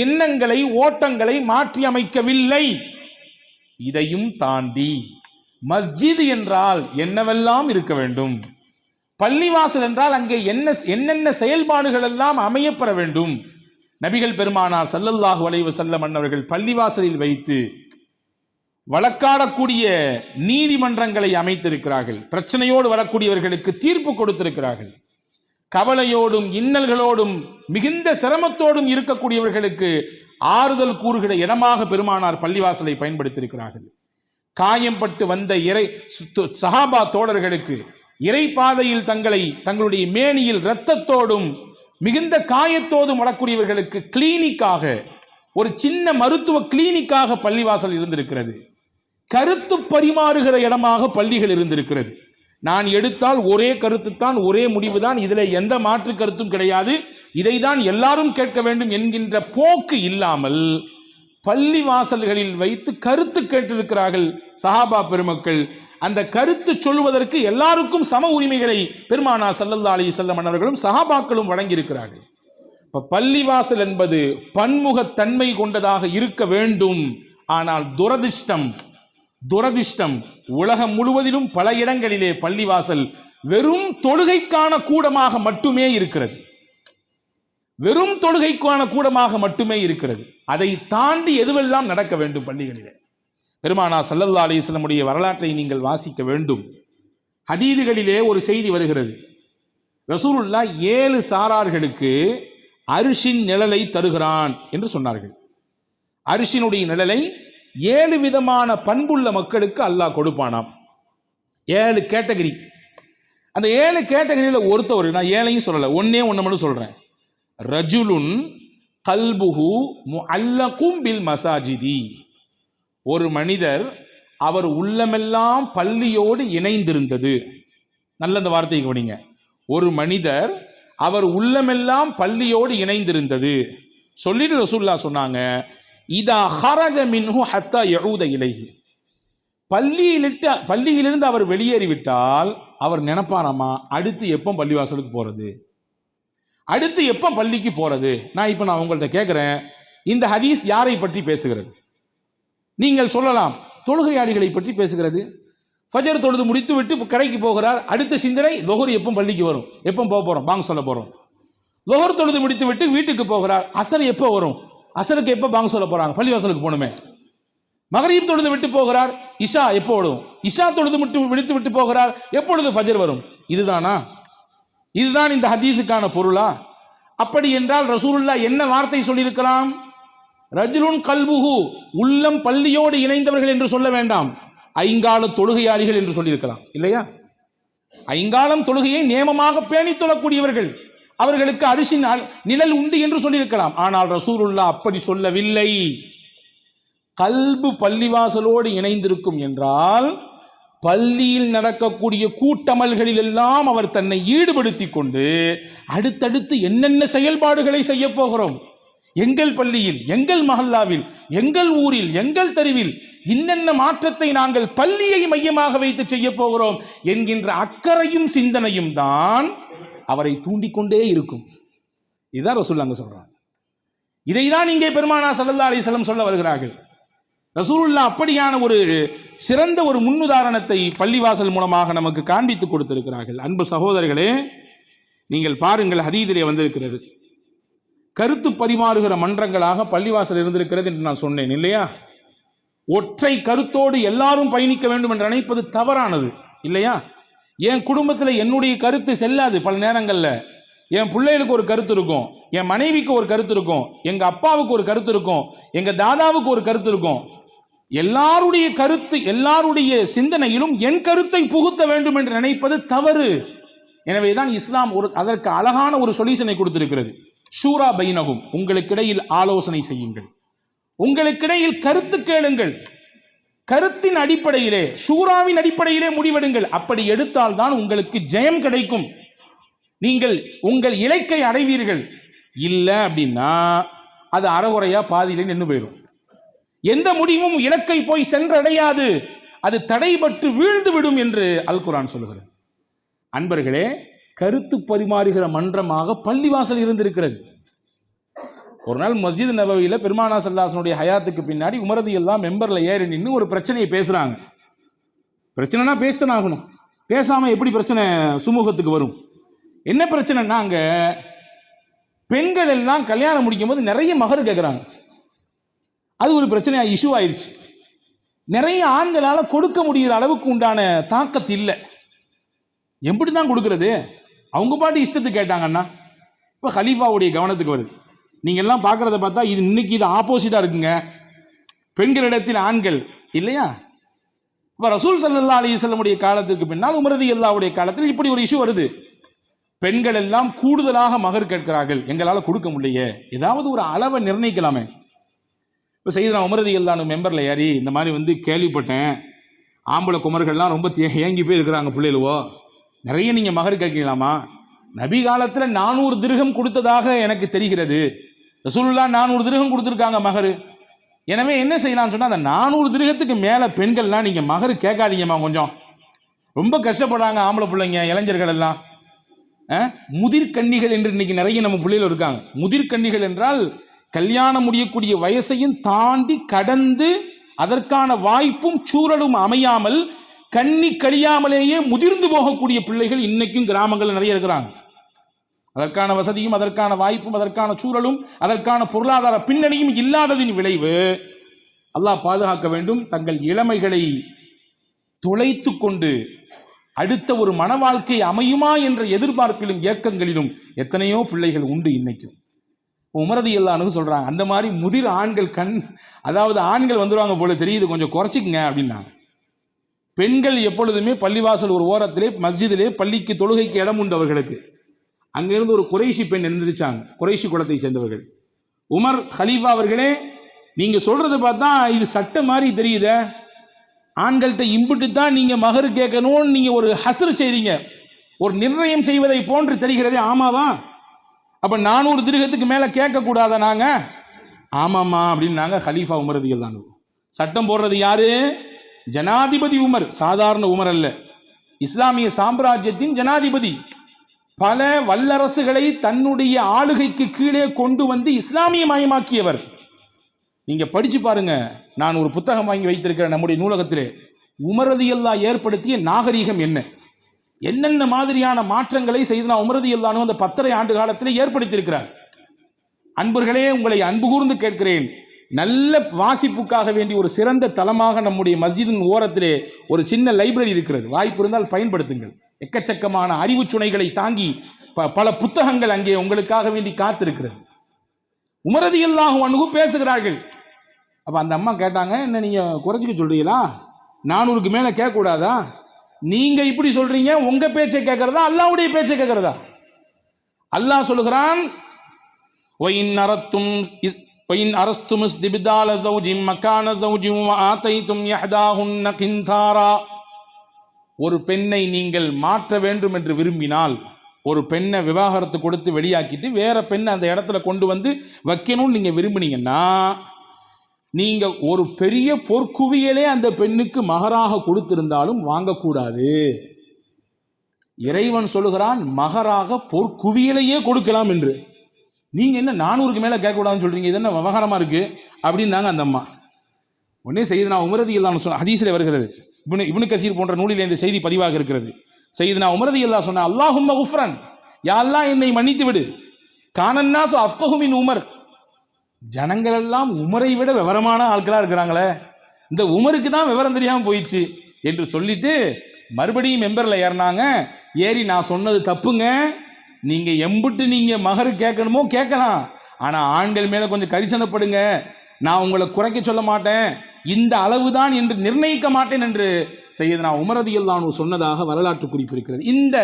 எண்ணங்களை ஓட்டங்களை மாற்றி அமைக்கவில்லை. இதையும் தாண்டி மஸ்ஜித் என்றால் என்னவெல்லாம் இருக்க வேண்டும், பள்ளிவாசல் என்றால் அங்கே என்னென்ன செயல்பாடுகள் எல்லாம் அமையப்பெற வேண்டும். நபிகள் பெருமானார் ஸல்லல்லாஹு அலைஹி வஸல்லம் அன்னவர்கள் பள்ளிவாசலில் வைத்து வழக்காடக்கூடிய நீதிமன்றங்களை அமைத்திருக்கிறார்கள். பிரச்சனையோடு வரக்கூடியவர்களுக்கு தீர்ப்பு கொடுத்திருக்கிறார்கள். கவலையோடும் இன்னல்களோடும் மிகுந்த சிரமத்தோடும் இருக்கக்கூடியவர்களுக்கு ஆறுதல் கூறுகிற இடமாக பெருமானார் பள்ளிவாசலை பயன்படுத்தியிருக்கிறார்கள். காயம்பட்டு வந்த சஹாபா தோழர்களுக்கு இறை பாதையில் தங்களுடைய மேனியில் இரத்தத்தோடும் மிகுந்த காயத்தோடும் வரக்கூடியவர்களுக்கு கிளினிக்காக, ஒரு சின்ன மருத்துவ கிளினிக்காக பள்ளிவாசல் இருந்திருக்கிறது. கருத்து பரிமாறுகிற இடமாக பள்ளிகள் இருந்திருக்கிறது. நான் எடுத்தால் ஒரே கருத்துத்தான், ஒரே முடிவுதான், இதில் எந்த மாற்று கருத்தும் கிடையாது, இதைதான் எல்லாரும் கேட்க வேண்டும் என்கின்ற போக்கு இல்லாமல் பள்ளி வாசல்களில் வைத்து கருத்து கேட்டிருக்கிறார்கள் சஹாபா பெருமக்கள். அந்த கருத்து சொல்வதற்கு எல்லாருக்கும் சம உரிமைகளை பெருமானார் ஸல்லல்லாஹு அலைஹி வஸல்லம் அவர்களும் சஹாபாக்களும் வழங்கியிருக்கிறார்கள். இப்போ பள்ளிவாசல் என்பது பன்முகத்தன்மை கொண்டதாக இருக்க வேண்டும். ஆனால் துரதிர்ஷ்டம் உலகம் முழுவதிலும் பல இடங்களிலே பள்ளிவாசல் வெறும் தொழுகைக்கான கூடமாக மட்டுமே இருக்கிறது. வெறும் தொழுகைக்கான கூடமாக மட்டுமே இருக்கிறது. அதை தாண்டி எதுவெல்லாம் நடக்க வேண்டும் பள்ளிகளிலே? பெருமானார் ஸல்லல்லாஹு அலைஹி வஸல்லம் உடைய வரலாற்றை நீங்கள் வாசிக்க வேண்டும். ஹதீதுகளிலே ஒரு செய்தி வருகிறது. ரசூலுல்லாஹ் 7 சாரார்களுக்கு அரிசின் நிழலை தருகிறான் என்று சொன்னார்கள். அரிசினுடைய நிழலை 7 விதமான பண்புள்ள மக்களுக்கு அல்லாஹ் கொடுப்பானாம். 7 கேட்டகரி. அந்த 7 கேட்டகரியில் ஒருத்தவர், நான் 7ஐயும் சொல்லலை, ஒன்னே மட்டும் சொல்றேன். ரஜுலுன் கல்புஹு முஅல்லகும் பில் மசாஜிதி. ஒரு மனிதர், அவர் உள்ளமெல்லாம் பள்ளியோடு இணைந்திருந்தது. நல்ல அந்த வார்த்தையை கவனிங்க. ஒரு மனிதர், அவர் உள்ளமெல்லாம் பள்ளியோடு இணைந்திருந்தது. சொல்லிட்டு ரசூலுல்லாஹ் சொன்னாங்க, இதா ஹரஜ மின்ஹு ஹத்தா யஊத இலைஹி. பள்ளியிலிருந்து அவர் வெளியேறிவிட்டால் அவர் நினைப்பாராமா, அடுத்து எப்போ பள்ளிவாசலுக்கு போறது, அடுத்து எப்போ பள்ளிக்கு போறது. நான் உங்கள்கிட்ட கேட்குறேன், இந்த ஹதீஸ் யாரை பற்றி பேசுகிறது? நீங்கள் சொல்லலாம், தொழுகையாளிகளை பற்றி பேசுகிறது. ஃபஜர் தொழுது முடித்து விட்டு கடைக்கு போகிறார், அடுத்த சிந்தனை லுஹர் எப்போ பள்ளிக்கு வரும், எப்போ போக போகிறோம், பாங்க் சொல்ல போகிறோம். லுஹர் தொழுது முடித்து விட்டு வீட்டுக்கு போகிறார், அசர் எப்போ வரும், அசருக்கு எப்போ பாங்க் சொல்ல போகிறாங்க, பள்ளிவாசலுக்கு போகணுமே. மகரீப் தொழுது விட்டு போகிறார், இஷா எப்போ வரும், இஷா தொழுது விடுத்து விட்டு போகிறார், எப்பொழுது ஃபஜர் வரும். இதுதான் இந்த ஹதீஸுக்கான பொருளா? அப்படி என்றால் ரசூலுல்லாஹ் என்ன வார்த்தை சொல்லியிருக்கலாம்? ரஜுலுன் கல்புஹு, உள்ளம் பள்ளியோடு இணைந்தவர்கள் என்று சொல்ல வேண்டாம், ஐங்கால தொழுகையாளிகள் என்று சொல்லியிருக்கலாம் இல்லையா? ஐங்காலம் தொழுகையை நியமமாக பேணி தொழக்கூடியவர்கள், அவர்களுக்கு அரிசி நிழல் உண்டு என்று சொல்லியிருக்கலாம். ஆனால் ரசூலுல்லாஹ் அப்படி சொல்லவில்லை. கல்பு பள்ளிவாசலோடு இணைந்திருக்கும் என்றால் பள்ளியில் நடக்கக்கூடிய கூட்டமல்களில் எல்லாம் அவர் தன்னை ஈடுபடுத்தி கொண்டு அடுத்தடுத்து என்னென்ன செயல்பாடுகளை செய்ய போகிறோம், எங்கள் பள்ளியில், எங்கள் மஹல்லாவில், எங்கள் ஊரில், எங்கள் தெருவில் இன்னென்ன மாற்றத்தை நாங்கள் பள்ளியை மையமாக வைத்து செய்ய போகிறோம் என்கின்ற அக்கறையும் சிந்தனையும் தான் அவரை தூண்டிக்கொண்டே இருக்கும். இதுதான் ரசூலுல்லாஹ் சொல்றாங்க. இதைதான் இங்கே பெருமானார் ஸல்லல்லாஹு அலைஹி வஸல்லம் சொல்ல வருகிறார்கள். ரசூலுல்லாஹ் அப்படியான ஒரு சிறந்த ஒரு முன்னுதாரணத்தை பள்ளிவாசல் மூலமாக நமக்கு காண்பித்து கொடுத்திருக்கிறார்கள். அன்பு சகோதரர்களே, நீங்கள் பாருங்கள், ஹதீஸிலே வந்திருக்கிறது, கருத்து பரிமாறுகிற மன்றங்களாக பள்ளிவாசல் இருந்திருக்கிறது என்று நான் சொன்னேன் இல்லையா? ஒற்றை கருத்தோடு எல்லாரும் பயணிக்க வேண்டும் என்று நினைப்பது தவறானது இல்லையா? என் குடும்பத்தில் என்னுடைய கருத்து செல்லாது. பல நேரங்களில் என் பிள்ளைகளுக்கு ஒரு கருத்து இருக்கும், என் மனைவிக்கு ஒரு கருத்து இருக்கும், எங்கள் அப்பாவுக்கு ஒரு கருத்து இருக்கும், எங்கள் தாதாவுக்கு ஒரு கருத்து இருக்கும். எல்லாருடைய கருத்து, எல்லாருடைய சிந்தனையிலும் என் கருத்தை புகுத்த வேண்டும் என்று நினைப்பது தவறு. எனவே தான் இஸ்லாம் அதற்கு அழகான ஒரு சொல்யூஷனை கொடுத்திருக்கிறது. ஷூரா பைனஹும், உங்களுக்கிடையில் ஆலோசனை செய்யுங்கள், உங்களுக்கிடையில் கருத்து கேளுங்கள், கருத்தின் அடிப்படையிலே, ஷூராவின் அடிப்படையிலே முடிவெடுங்கள். அப்படி எடுத்தால் தான் உங்களுக்கு ஜெயம் கிடைக்கும், நீங்கள் உங்கள் இலக்கை அடைவீர்கள். இல்லை அப்படின்னா அது அறகுறையா பாதியிலே நின்று போயிடும். எந்த முடிவும் இலக்கை போய் சென்றடையாது, அது தடைபட்டு வீழ்ந்து விடும் என்று அல் குர்ஆன் சொல்லுகிறது. அன்பர்களே, கருத்து பரிமாறுகிற மன்றமாக பள்ளிவாசல் இருந்திருக்கிறது. ஒரு நாள் மஸ்ஜித் நபவியில் பெருமானா ஸல்லல்லாஹு ஹயாத்துக்கு பின்னாடி உமர் ரலியல்லாஹு மெம்பரில் ஏறி நின்று ஒரு பிரச்சனையை பேசுகிறாங்க. பிரச்சனைனா பேசிதான் ஆகணும், பேசாமல் எப்படி பிரச்சனை சுமூகத்துக்கு வரும்? என்ன பிரச்சனைனா, அங்கே பெண்கள் எல்லாம் கல்யாணம் முடிக்கும் போது நிறைய மகர் கேட்குறாங்க. அது ஒரு பிரச்சனையாக இஷ்யூ ஆயிடுச்சு. நிறைய ஆண்களால் கொடுக்க முடிகிற அளவுக்கு உண்டான தாக்கத்து இல்லை. எப்படி தான் கொடுக்கறது? அவங்க பாட்டு இஷ்டத்துக்கு கேட்டாங்கன்னா இப்போ ஹலீஃபாவுடைய கவனத்துக்கு வருது. நீங்கள் எல்லாம் பார்க்குறத பார்த்தா இது இன்னைக்கு இது ஆப்போசிட்டாக இருக்குங்க, பெண்களிடத்தில் ஆண்கள் இல்லையா? இப்போ ரசூல் ஸல்லல்லாஹு அலைஹி வஸல்லம் காலத்திற்கு பின்னால் உமர் ரலியல்லாஹுடைய காலத்தில் இப்படி ஒரு இஷ்யூ வருது. பெண்கள் எல்லாம் கூடுதலாக மகர் கேட்கிறார்கள், எங்களால் கொடுக்க முடியலையே, ஏதாவது ஒரு அளவை நிர்ணயிக்கலாமே. இப்போ சையதுனா உமர் ரலியல்லாஹு மெம்பரில் ஏறி இந்த மாதிரி கேள்விப்பட்டேன், ஆம்பளை குமர்கள்லாம் ரொம்ப ஏங்கி போய் இருக்கிறாங்க பிள்ளைகளோ, நிறைய நீங்கள் மகர் கேட்கலாமா? நபி காலத்தில் 400 திர்ஹம் கொடுத்ததாக எனக்கு தெரிகிறது, ரசூலுல்லாஹ் 400 திர்ஹம் கொடுத்துருக்காங்க மகர். எனவே என்ன செய்யலாம்னு சொன்னால், அந்த 400 திர்ஹத்துக்கு மேலே பெண்கள்லாம் நீங்கள் மகர் கேட்காதீங்கம்மா, கொஞ்சம் ரொம்ப கஷ்டப்படுறாங்க ஆம்பளை பிள்ளைங்க, இளைஞர்கள் எல்லாம். முதிர்கன்னிகள் என்று இன்னைக்கு நிறைய நம்ம பிள்ளைகள் இருக்காங்க. முதிர்கன்னிகள் என்றால் கல்யாணம் முடியக்கூடிய வயசையும் தாண்டி கடந்து அதற்கான வாய்ப்பும் சூழலும் அமையாமல் கண்ணி கழியாமலேயே முதிர்ந்து போகக்கூடிய பிள்ளைகள் இன்னைக்கும் கிராமங்கள் நிறைய இருக்கிறாங்க. அதற்கான வசதியும் அதற்கான வாய்ப்பும் அதற்கான சூழலும் அதற்கான பொருளாதார பின்னணியும் இல்லாததின் விளைவு அல்லாஹ் பாதுகாக்க வேண்டும். தங்கள் இளமைகளை தொலைத்து கொண்டு அடுத்த ஒரு மன வாழ்க்கை அமையுமா என்ற எதிர்பார்ப்பிலும் ஏக்கங்களிலும் எத்தனையோ பிள்ளைகள் உண்டு இன்னைக்கும். உமர் ரலியல்லாஹு சொல்றாங்க, அந்த மாதிரி முதிர் ஆண்கள் அதாவது ஆண்கள் வந்துடுவாங்க போல தெரியுது, கொஞ்சம் குறைச்சிக்கங்க அப்படின்னாங்க. பெண்கள் எப்பொழுதுமே பள்ளிவாசல் ஒரு ஓரத்திலே மஸ்ஜிதிலே பள்ளிக்கு தொழுகைக்கு இடம் உண்டு அவர்களுக்கு. அங்கிருந்து ஒரு குறைஷி பெண் எழுந்திருச்சாங்க, குறைஷி குலத்தை சேர்ந்தவர்கள். உமர் ஹலீஃபா அவர்களே, நீங்க சொல்றதை பார்த்தா இது சட்டம் மாதிரி தெரியுத, ஆண்கள்கிட்ட இம்புட்டு தான் நீங்க மகர் கேட்கணும்னு நீங்க ஒரு ஹஸ்ர் செய்றீங்க, ஒரு நிர்ணயம் செய்வதை போன்று தெரிகிறதே, ஆமாவா? அப்ப 400 திர்ஹத்துக்கு மேல கேட்க கூடாத நாங்க? ஆமாம்மா அப்படின்னாங்க ஹலீஃபா உமர் ரலியல்லாஹு. சட்டம் போடுறது யாரு? ஜனாதிபதி உமர், சாதாரண உமர் அல்ல, இஸ்லாமிய சாம்ராஜ்யத்தின் ஜனாதிபதி. பல வல்லரசுகளை தன்னுடைய ஆளுகைக்கு கீழே கொண்டு வந்து இஸ்லாமியமயமாக்கியவர். நீங்க படிச்சு பாருங்க, நான் ஒரு புத்தகம் வாங்கி வைத்திருக்கிற நம்முடைய நூலகத்திலே உமர் ரலியல்லாஹு ஏற்படுத்திய நாகரீகம் என்னென்ன மாதிரியான மாற்றங்களை சையதுனா உமர் ரலியல்லாஹு அந்த 10 ஆண்டு காலத்தில் ஏற்படுத்தியிருக்கிறார். அன்பர்களே, உங்களை அன்பு கூர்ந்து கேட்கிறேன், நல்ல வாசிப்புக்காக வேண்டி ஒரு சிறந்த தளமாக நம்முடைய மஸ்ஜிதின் ஓரத்திலே ஒரு சின்ன லைப்ரரி இருக்கிறது, வாய்ப்பு இருந்தால் பயன்படுத்துங்கள். எக்கச்சக்கமான அறிவு சுனைகளை தாங்கி பல புத்தகங்கள் அங்கே உங்களுக்காக வேண்டி காத்திருக்கிறது. உமர் ரலியல்லாஹு அன்ஹு பேசுகிறார்கள். அப்போ அந்த அம்மா கேட்டாங்க, என்ன நீங்கள் குறைச்சிக்க சொல்கிறீங்களா? 400க்கு மேலே கேட்கக்கூடாதா? நீங்கள் இப்படி சொல்கிறீங்க, உங்கள் பேச்சை கேட்குறதா அல்லாஹ்வுடைய பேச்சை கேட்குறதா? அல்லாஹ் சொல்லுகிறான், وَإِنْ أَرَسْتُمُ اسْتِبْدَالَ زَوْجٍ مَكَانَ زَوْجٍ وَآتَيْتُمْ إِحْدَاهُنَّ قِنْطَارًا. ஒரு பெண்ணை நீங்கள் மாற்ற வேண்டும் என்று விரும்பினால், ஒரு பெண்ணை விவாகரத்து கொடுத்து வெளியாக்கிட்டு வேற பெண்ணை அந்த இடத்துல கொண்டு வந்து வைக்கணும்னு நீங்கள் விரும்பினீங்கன்னா, நீங்கள் ஒரு பெரிய பொற்குவியலே அந்த பெண்ணுக்கு மகராக கொடுத்திருந்தாலும் வாங்கக்கூடாது. இறைவன் சொல்லுகிறான், மகராக பொற்குவியலையே கொடுக்கலாம் என்று. நீங்கள் என்ன 400க்கு மேலே கேட்கக்கூடாதுன்னு சொல்கிறீங்க, இது என்ன விவகாரமாக இருக்குது அப்படின்னாங்க அந்த அம்மா. உடனே சையதுனா உமர் ரலியல்லாஹு சொன்ன ஹதீஸில் வருகிறது, இப்னு கசீர் போன்ற நூலில் இந்த செய்தி பதிவாக இருக்கிறது. சையதுனா உமர் ரலியல்லாஹு சொன்ன அல்லாஹும்ம குஃப்ரன், யா அல்லாஹ் என்னை மன்னித்து விடு. கானன்னாசு அஃப்கஹு மின் உமர், ஜனங்கள் எல்லாம் உமரை விட விவரமான ஆட்களா இருக்கிறாங்களே, இந்த உமருக்கு தான் விவரம் தெரியாமல் போயிடுச்சு என்று சொல்லிட்டு மறுபடியும் மெம்பரில் ஏறினாங்க. ஏறி நான் சொன்னது தப்புங்க, நீங்க எம்புட்டு நீங்க மகரு கேட்கணுமோ கேட்கலாம், ஆனா ஆண்கள் மேல கொஞ்சம் கரிசனப்படுங்க, நான் உங்களை குறைக்க சொல்ல மாட்டேன், இந்த அளவுதான் என்று நிர்ணயிக்க மாட்டேன் என்று சையதுனா உமர் ரலியல்லாஹு அன்ஹு சொன்னதாக வரலாற்று குறிப்பு இருக்கிறது. இந்த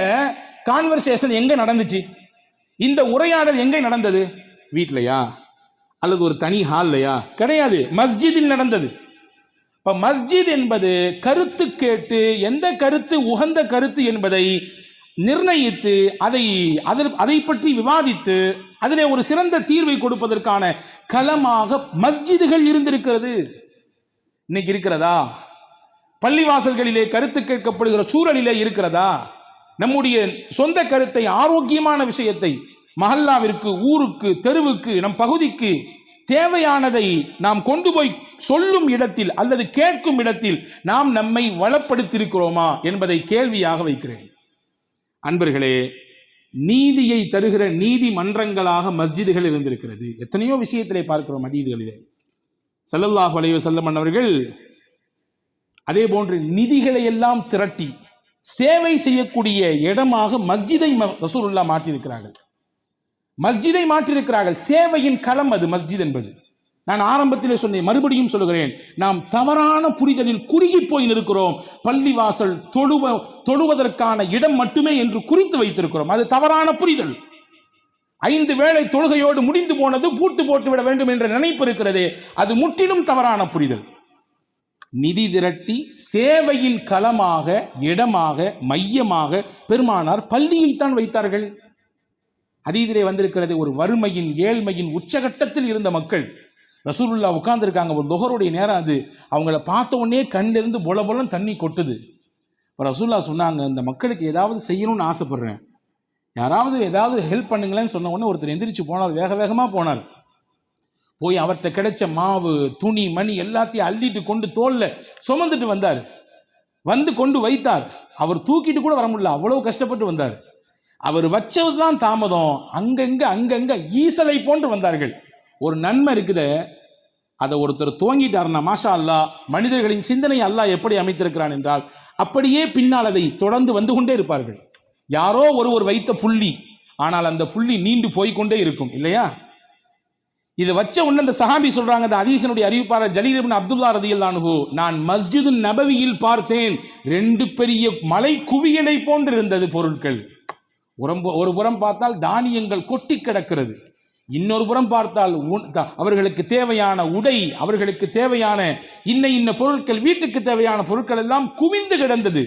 கான்வர்சேஷன் எங்க நடந்துச்சு? இந்த உரையாடல் எங்கே நடந்தது? வீட்லையா அல்லது ஒரு தனி ஹால்லையா? கிடையாது, மஸ்ஜிதில் நடந்தது. இப்ப மஸ்ஜித் என்பது கருத்து கேட்டு எந்த கருத்து உகந்த கருத்து என்பதை நிர்ணயித்து அதை பற்றி விவாதித்து அதிலே ஒரு சிறந்த தீர்வை கொடுப்பதற்கான களமாக மஸ்ஜிதுகள் இருந்திருக்கிறது. இன்னைக்கு இருக்கிறதா? பள்ளிவாசல்களிலே கருத்து கேட்கப்படுகிற சூழலிலே இருக்கிறதா? நம்முடைய சொந்த கருத்தை, ஆரோக்கியமான விஷயத்தை மஹல்லாவிற்கு, ஊருக்கு, தெருவுக்கு, நம் பகுதிக்கு தேவையானதை நாம் கொண்டு போய் சொல்லும் இடத்தில் அல்லது கேட்கும் இடத்தில் நாம் நம்மை வளப்படுத்தியிருக்கிறோமா என்பதை கேள்வியாக வைக்கிறேன். அன்பர்களே, நீதியை தருகிற நீதிமன்றங்களாக மஸ்ஜிதுகள் இருந்திருக்கிறது. எத்தனையோ விஷயத்திலே பார்க்கிறோம் மதீதுகளிலே. ஸல்லல்லாஹு அலைஹி வஸல்லம் அவர்கள் அதே போன்று நிதிகளை எல்லாம் திரட்டி சேவை செய்யக்கூடிய இடமாக மஸ்ஜிதை ரசூலுல்லாஹ் மாற்றியிருக்கிறார்கள். மஸ்ஜிதை மாற்றியிருக்கிறார்கள். சேவையின் களம் அது மஸ்ஜித் என்பது. நான் ஆரம்பத்திலே சொன்னேன், மறுபடியும் சொல்லுகிறேன், நாம் தவறான புரிதலில் குறுகி போய் நிற்கிறோம். பள்ளிவாசல் தொழுவதற்கான இடம் மட்டுமே என்று குறித்து வைத்திருக்கிறோம். அது தவறான புரிதல். 5 வேளை தொழுகையோடு முடிந்து போனது, பூட்டு போட்டு விட வேண்டும் என்ற நினைப்பு இருக்கிறதே, அது முற்றிலும் தவறான புரிதல். நிதி திரட்டி சேவையின் களமாக, இடமாக, மையமாக பெருமானார் பள்ளியைத்தான் வைத்தார்கள். ஹதீஸிலே வந்திருக்கிறது, ஒரு வறுமையின், ஏழ்மையின் உச்சகட்டத்தில் இருந்த மக்கள் ரசூலுல்லாஹ் உட்கார்ந்துருக்காங்க. ஒரு லுஹருடைய நேரம் அது. அவங்கள பார்த்த உடனே கண்ணிலிருந்து பொல பொலன்னு தண்ணி கொட்டுது. இப்போ ரசூலுல்லாஹ் சொன்னாங்க, இந்த மக்களுக்கு ஏதாவது செய்யணும்னு ஆசைப்படுறேன், யாராவது ஏதாவது ஹெல்ப் பண்ணுங்களேன்னு சொன்ன உடனே ஒருத்தர் எந்திரிச்சு போனார். வேக வேகமாக போனார். போய் அவர்கிட்ட கிடைச்ச மாவு, துணி, மணி எல்லாத்தையும் அள்ளிட்டு கொண்டு தோல்ல சுமந்துட்டு வந்தார். வந்து கொண்டு வைத்தார். அவர் தூக்கிட்டு கூட வர முடியல, அவ்வளவு கஷ்டப்பட்டு வந்தார். அவர் வச்சதுதான் தாமதம். அங்கங்க ஈசலை போன்று வந்தார்கள். ஒரு நன்மை இருக்குது, அதை ஒருத்தர் துவங்கிட்டார்னா மாஷா அல்லாஹ், மனிதர்களின் சிந்தனை அல்லாஹ் எப்படி அமைத்திருக்கிறான் என்றால் அப்படியே பின்னால் அதை தொடர்ந்து வந்து கொண்டே இருப்பார்கள். யாரோ ஒருவர் வைத்த புள்ளி, ஆனால் அந்த புள்ளி நீண்டு போய்கொண்டே இருக்கும் இல்லையா? இதை வச்ச உடனே அந்த சஹாபி சொல்றாங்க, அந்த ஹதீஸினுடைய அறிவிப்பாளர் ஜலீல் இப்னு அப்துல்லா ரலியல்லாஹு அன்ஹு, நான் மஸ்ஜிது நபவியில் பார்த்தேன், 2 பெரிய மலை குவியலை போன்று இருந்தது பொருட்கள். ஒரு புறம் பார்த்தால் தானியங்கள் கொட்டி கிடக்கிறது, இன்னொரு புறம் பார்த்தால் அவர்களுக்கு தேவையான உடை, அவர்களுக்கு தேவையான இன்ன பொருட்கள், வீட்டுக்கு தேவையான பொருட்கள் எல்லாம் குவிந்து கிடந்தது.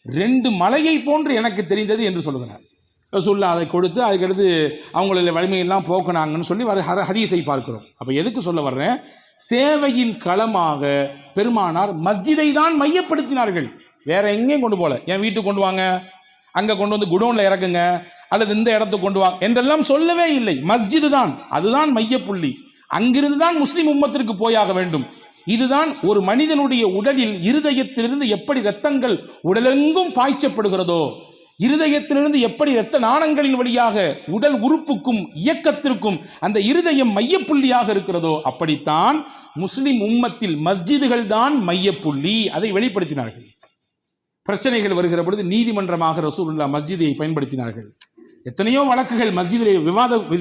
2 மலையை போன்று எனக்கு தெரிந்தது என்று சொல்லுகிறார். ரசூலுல்லாஹ் அதை கொடுத்து அதுக்கடுத்து அவங்களுடைய வலிமையெல்லாம் போக்குனாங்கன்னு சொல்லி ஹதீஸை பார்க்கிறோம். அப்போ எதுக்கு சொல்ல வர்றேன்? சேவையின் களமாக பெருமானார் மஸ்ஜிதை தான் மையப்படுத்தினார்கள். வேற எங்கேயும் கொண்டு போல. என் வீட்டுக்கு கொண்டு வாங்க, அங்கே கொண்டு வந்து குடோனில் இறக்குங்க, அல்லது இந்த இடத்துக்கு கொண்டு வாங்க என்றெல்லாம் சொல்லவே இல்லை. மஸ்ஜிது தான், அதுதான் மையப்புள்ளி. அங்கிருந்து தான் முஸ்லிம் உம்மத்திற்கு போயாக வேண்டும். இதுதான் ஒரு மனிதனுடைய உடலில், இருதயத்திலிருந்து எப்படி இரத்தங்கள் உடலெங்கும் பாய்ச்சப்படுகிறதோ, இருதயத்திலிருந்து எப்படி இரத்த நாணங்களின் வழியாக உடல் உறுப்புக்கும் இயக்கத்திற்கும் அந்த இருதயம் மையப்புள்ளியாக இருக்கிறதோ, அப்படித்தான் முஸ்லிம் உம்மத்தில் மஸ்ஜிதுகள் தான் மையப்புள்ளி. அதை வெளிப்படுத்தினார்கள். பிரச்சனைகள் வருகிற பொழுது நீதிமன்றமாக ரசூலுல்லாஹ் மஸ்ஜிதை பயன்படுத்தினார்கள். எத்தனையோ வழக்குகள் மஸ்ஜிதிலே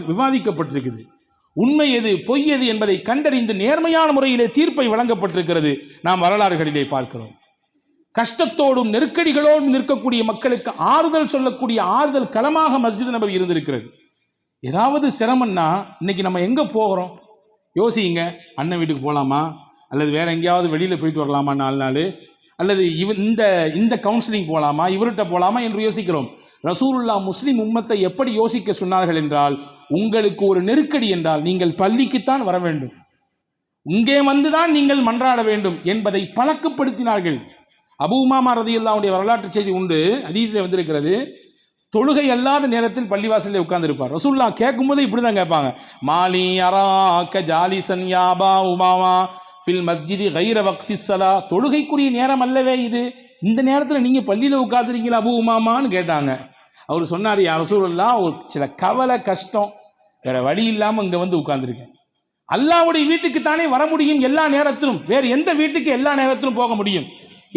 விவாதிக்கப்பட்டிருக்குது. உண்மை எது, பொய் எது என்பதை கண்டறிந்து நேர்மையான முறையிலே தீர்ப்பை வழங்கப்பட்டிருக்கிறது. நாம் வரலாறுகளிலே பார்க்கிறோம். கஷ்டத்தோடும் நெருக்கடிகளோடும் நிற்கக்கூடிய மக்களுக்கு ஆறுதல் சொல்லக்கூடிய ஆறுதல் களமாக மஸ்ஜித் நபவி இருந்திருக்கிறது. ஏதாவது சிரமம்னா இன்னைக்கு நம்ம எங்கே போகிறோம் யோசிங்க. அண்ணன் வீட்டுக்கு போகலாமா, அல்லது வேற எங்கேயாவது வெளியில் போயிட்டு வரலாமா 4 நாள், அல்லது இந்த கவுன்சிலிங் போகலாமா, இவர்கிட்ட போகலாமா என்று யோசிக்கிறோம். ரசூலுல்லாஹ் முஸ்லிம் உம்மத்தை எப்படி யோசிக்க சொன்னார்கள் என்றால், உங்களுக்கு ஒரு நெருக்கடி என்றால் நீங்கள் பள்ளிக்குத்தான் வர வேண்டும், இங்கே வந்துதான் நீங்கள் மன்றாட வேண்டும் என்பதை பழக்கப்படுத்தினார்கள். அபூ உமாமா ரலியல்லாஹு வரலாற்று செய்தி உண்டு, ஹதீஸில் வந்திருக்கிறது. தொழுகை அல்லாத நேரத்தில் பள்ளிவாசலில் உட்கார்ந்து இருப்பார். ரசூலுல்லாஹ் கேட்கும்போது இப்படி தான் கேட்பாங்க, மாலி அராக்க ஜாலிசன் யாபா உமாமா ஃபில் மஸ்ஜிதி கைர வக்தி ஸலா, தொழுகைக்குரிய நேரம் அல்லவே இது, இந்த நேரத்தில் நீங்கள் பள்ளியில் உட்காந்துருக்கீங்களா அபூ உமாமான்னு கேட்டாங்க. அவர் சொன்னார், யா ரசூலல்லாஹ், ஒரு சில கவலை கஷ்டம், வேற வழி இல்லாமல் இங்கே வந்து உட்கார்ந்துருக்கேன். அல்லாஹ்வுடைய வீட்டுக்கு தானே வர முடியும் எல்லா நேரத்திலும், வேறு எந்த வீட்டுக்கு எல்லா நேரத்திலும் போக முடியும்?